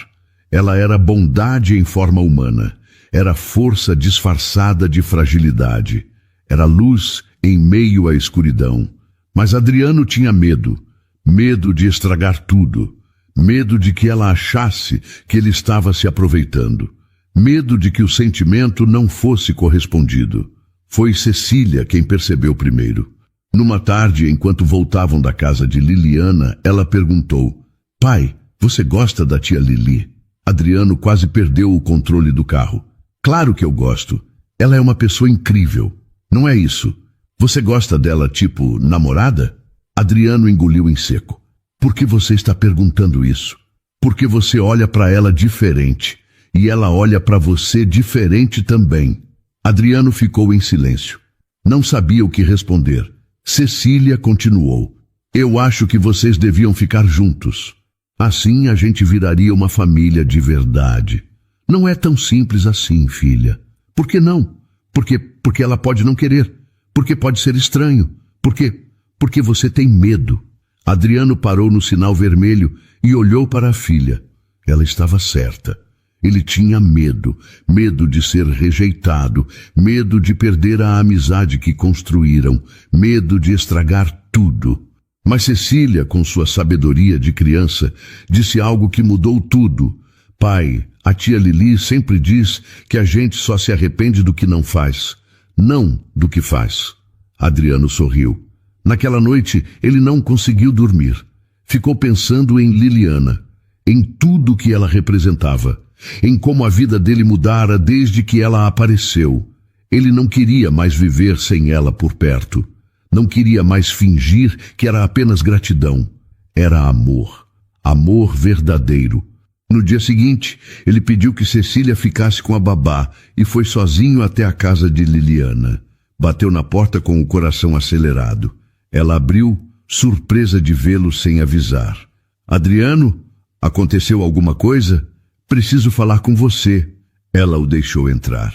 Ela era bondade em forma humana. Era força disfarçada de fragilidade. Era luz em meio à escuridão. Mas Adriano tinha medo. Medo de estragar tudo. Medo de que ela achasse que ele estava se aproveitando. Medo de que o sentimento não fosse correspondido. Foi Cecília quem percebeu primeiro. Numa tarde, enquanto voltavam da casa de Liliana, ela perguntou: Pai, você gosta da tia Lili? Adriano quase perdeu o controle do carro. Claro que eu gosto. Ela é uma pessoa incrível. Não é isso? Você gosta dela tipo namorada? Adriano engoliu em seco. Por que você está perguntando isso? Porque você olha para ela diferente. E ela olha para você diferente também. Adriano ficou em silêncio. Não sabia o que responder. Cecília continuou. Eu acho que vocês deviam ficar juntos. Assim a gente viraria uma família de verdade. Não é tão simples assim, filha. Por que não? Porque ela pode não querer. Porque pode ser estranho. Porque você tem medo. Adriano parou no sinal vermelho e olhou para a filha. Ela estava certa. Ele tinha medo. Medo de ser rejeitado. Medo de perder a amizade que construíram. Medo de estragar tudo. Mas Cecília, com sua sabedoria de criança, disse algo que mudou tudo. Pai, a tia Lili sempre diz que a gente só se arrepende do que não faz, não do que faz. Adriano sorriu. Naquela noite, ele não conseguiu dormir. Ficou pensando em Liliana, em tudo que ela representava, em como a vida dele mudara desde que ela apareceu. Ele não queria mais viver sem ela por perto. Não queria mais fingir que era apenas gratidão. Era amor. Amor verdadeiro. No dia seguinte, ele pediu que Cecília ficasse com a babá e foi sozinho até a casa de Liliana. Bateu na porta com o coração acelerado. Ela abriu, surpresa de vê-lo sem avisar. Adriano, aconteceu alguma coisa? Preciso falar com você. Ela o deixou entrar.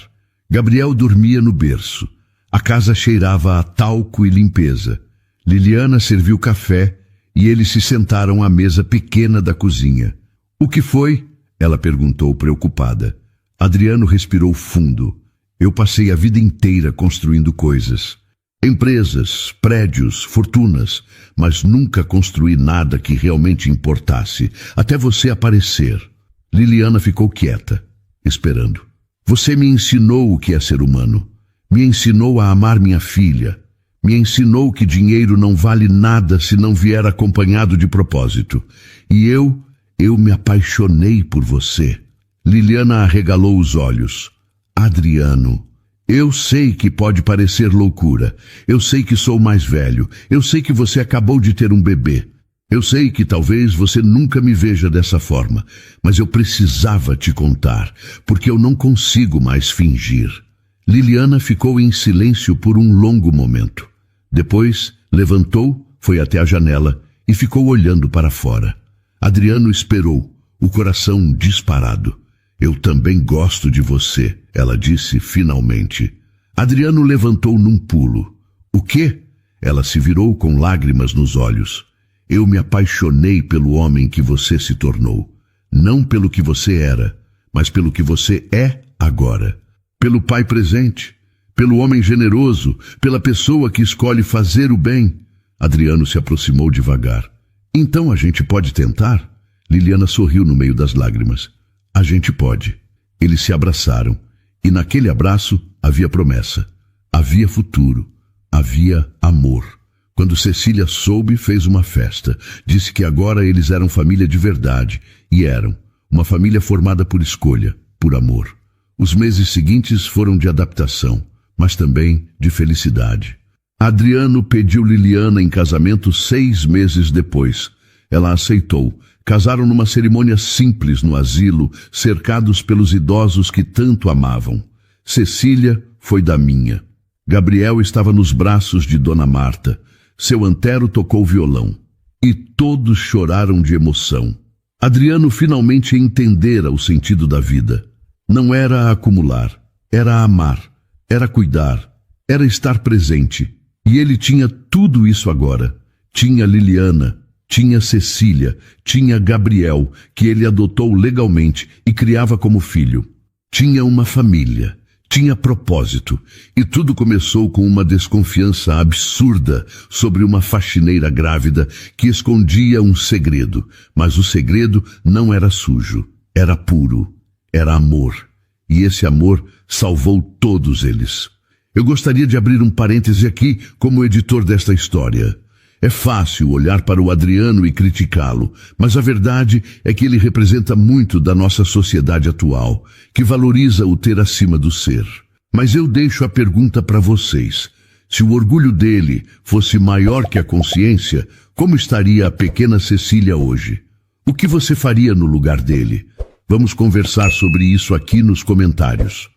Gabriel dormia no berço. A casa cheirava a talco e limpeza. Liliana serviu café e eles se sentaram à mesa pequena da cozinha. O que foi? Ela perguntou preocupada. Adriano respirou fundo. Eu passei a vida inteira construindo coisas. Empresas, prédios, fortunas, mas nunca construí nada que realmente importasse, até você aparecer. Liliana ficou quieta, esperando. Você me ensinou o que é ser humano. Me ensinou a amar minha filha. Me ensinou que dinheiro não vale nada se não vier acompanhado de propósito. E eu me apaixonei por você. Liliana arregalou os olhos. Adriano, eu sei que pode parecer loucura. Eu sei que sou mais velho. Eu sei que você acabou de ter um bebê. Eu sei que talvez você nunca me veja dessa forma, mas eu precisava te contar, porque eu não consigo mais fingir. Liliana ficou em silêncio por um longo momento. Depois, levantou, foi até a janela e ficou olhando para fora. Adriano esperou, o coração disparado. Eu também gosto de você, ela disse finalmente. Adriano levantou num pulo. O quê? Ela se virou com lágrimas nos olhos. Eu me apaixonei pelo homem que você se tornou. Não pelo que você era, mas pelo que você é agora. Pelo pai presente, pelo homem generoso, pela pessoa que escolhe fazer o bem. Adriano se aproximou devagar. Então a gente pode tentar? Liliana sorriu no meio das lágrimas. A gente pode. Eles se abraçaram, e naquele abraço havia promessa, havia futuro, havia amor. Quando Cecília soube, fez uma festa. Disse que agora eles eram família de verdade, e eram. Uma família formada por escolha, por amor. Os meses seguintes foram de adaptação, mas também de felicidade. Adriano pediu Liliana em casamento 6 meses depois. Ela aceitou. Casaram numa cerimônia simples no asilo, cercados pelos idosos que tanto amavam. Cecília foi da minha. Gabriel estava nos braços de Dona Marta. Seu Antero tocou violão. E todos choraram de emoção. Adriano finalmente entendera o sentido da vida. Não era acumular, era amar, era cuidar, era estar presente. E ele tinha tudo isso agora. Tinha Liliana, tinha Cecília, tinha Gabriel, que ele adotou legalmente e criava como filho. Tinha uma família, tinha propósito. E tudo começou com uma desconfiança absurda sobre uma faxineira grávida que escondia um segredo. Mas o segredo não era sujo, era puro, era amor. E esse amor salvou todos eles. Eu gostaria de abrir um parêntese aqui como editor desta história. É fácil olhar para o Adriano e criticá-lo, mas a verdade é que ele representa muito da nossa sociedade atual, que valoriza o ter acima do ser. Mas eu deixo a pergunta para vocês. Se o orgulho dele fosse maior que a consciência, como estaria a pequena Cecília hoje? O que você faria no lugar dele? Vamos conversar sobre isso aqui nos comentários.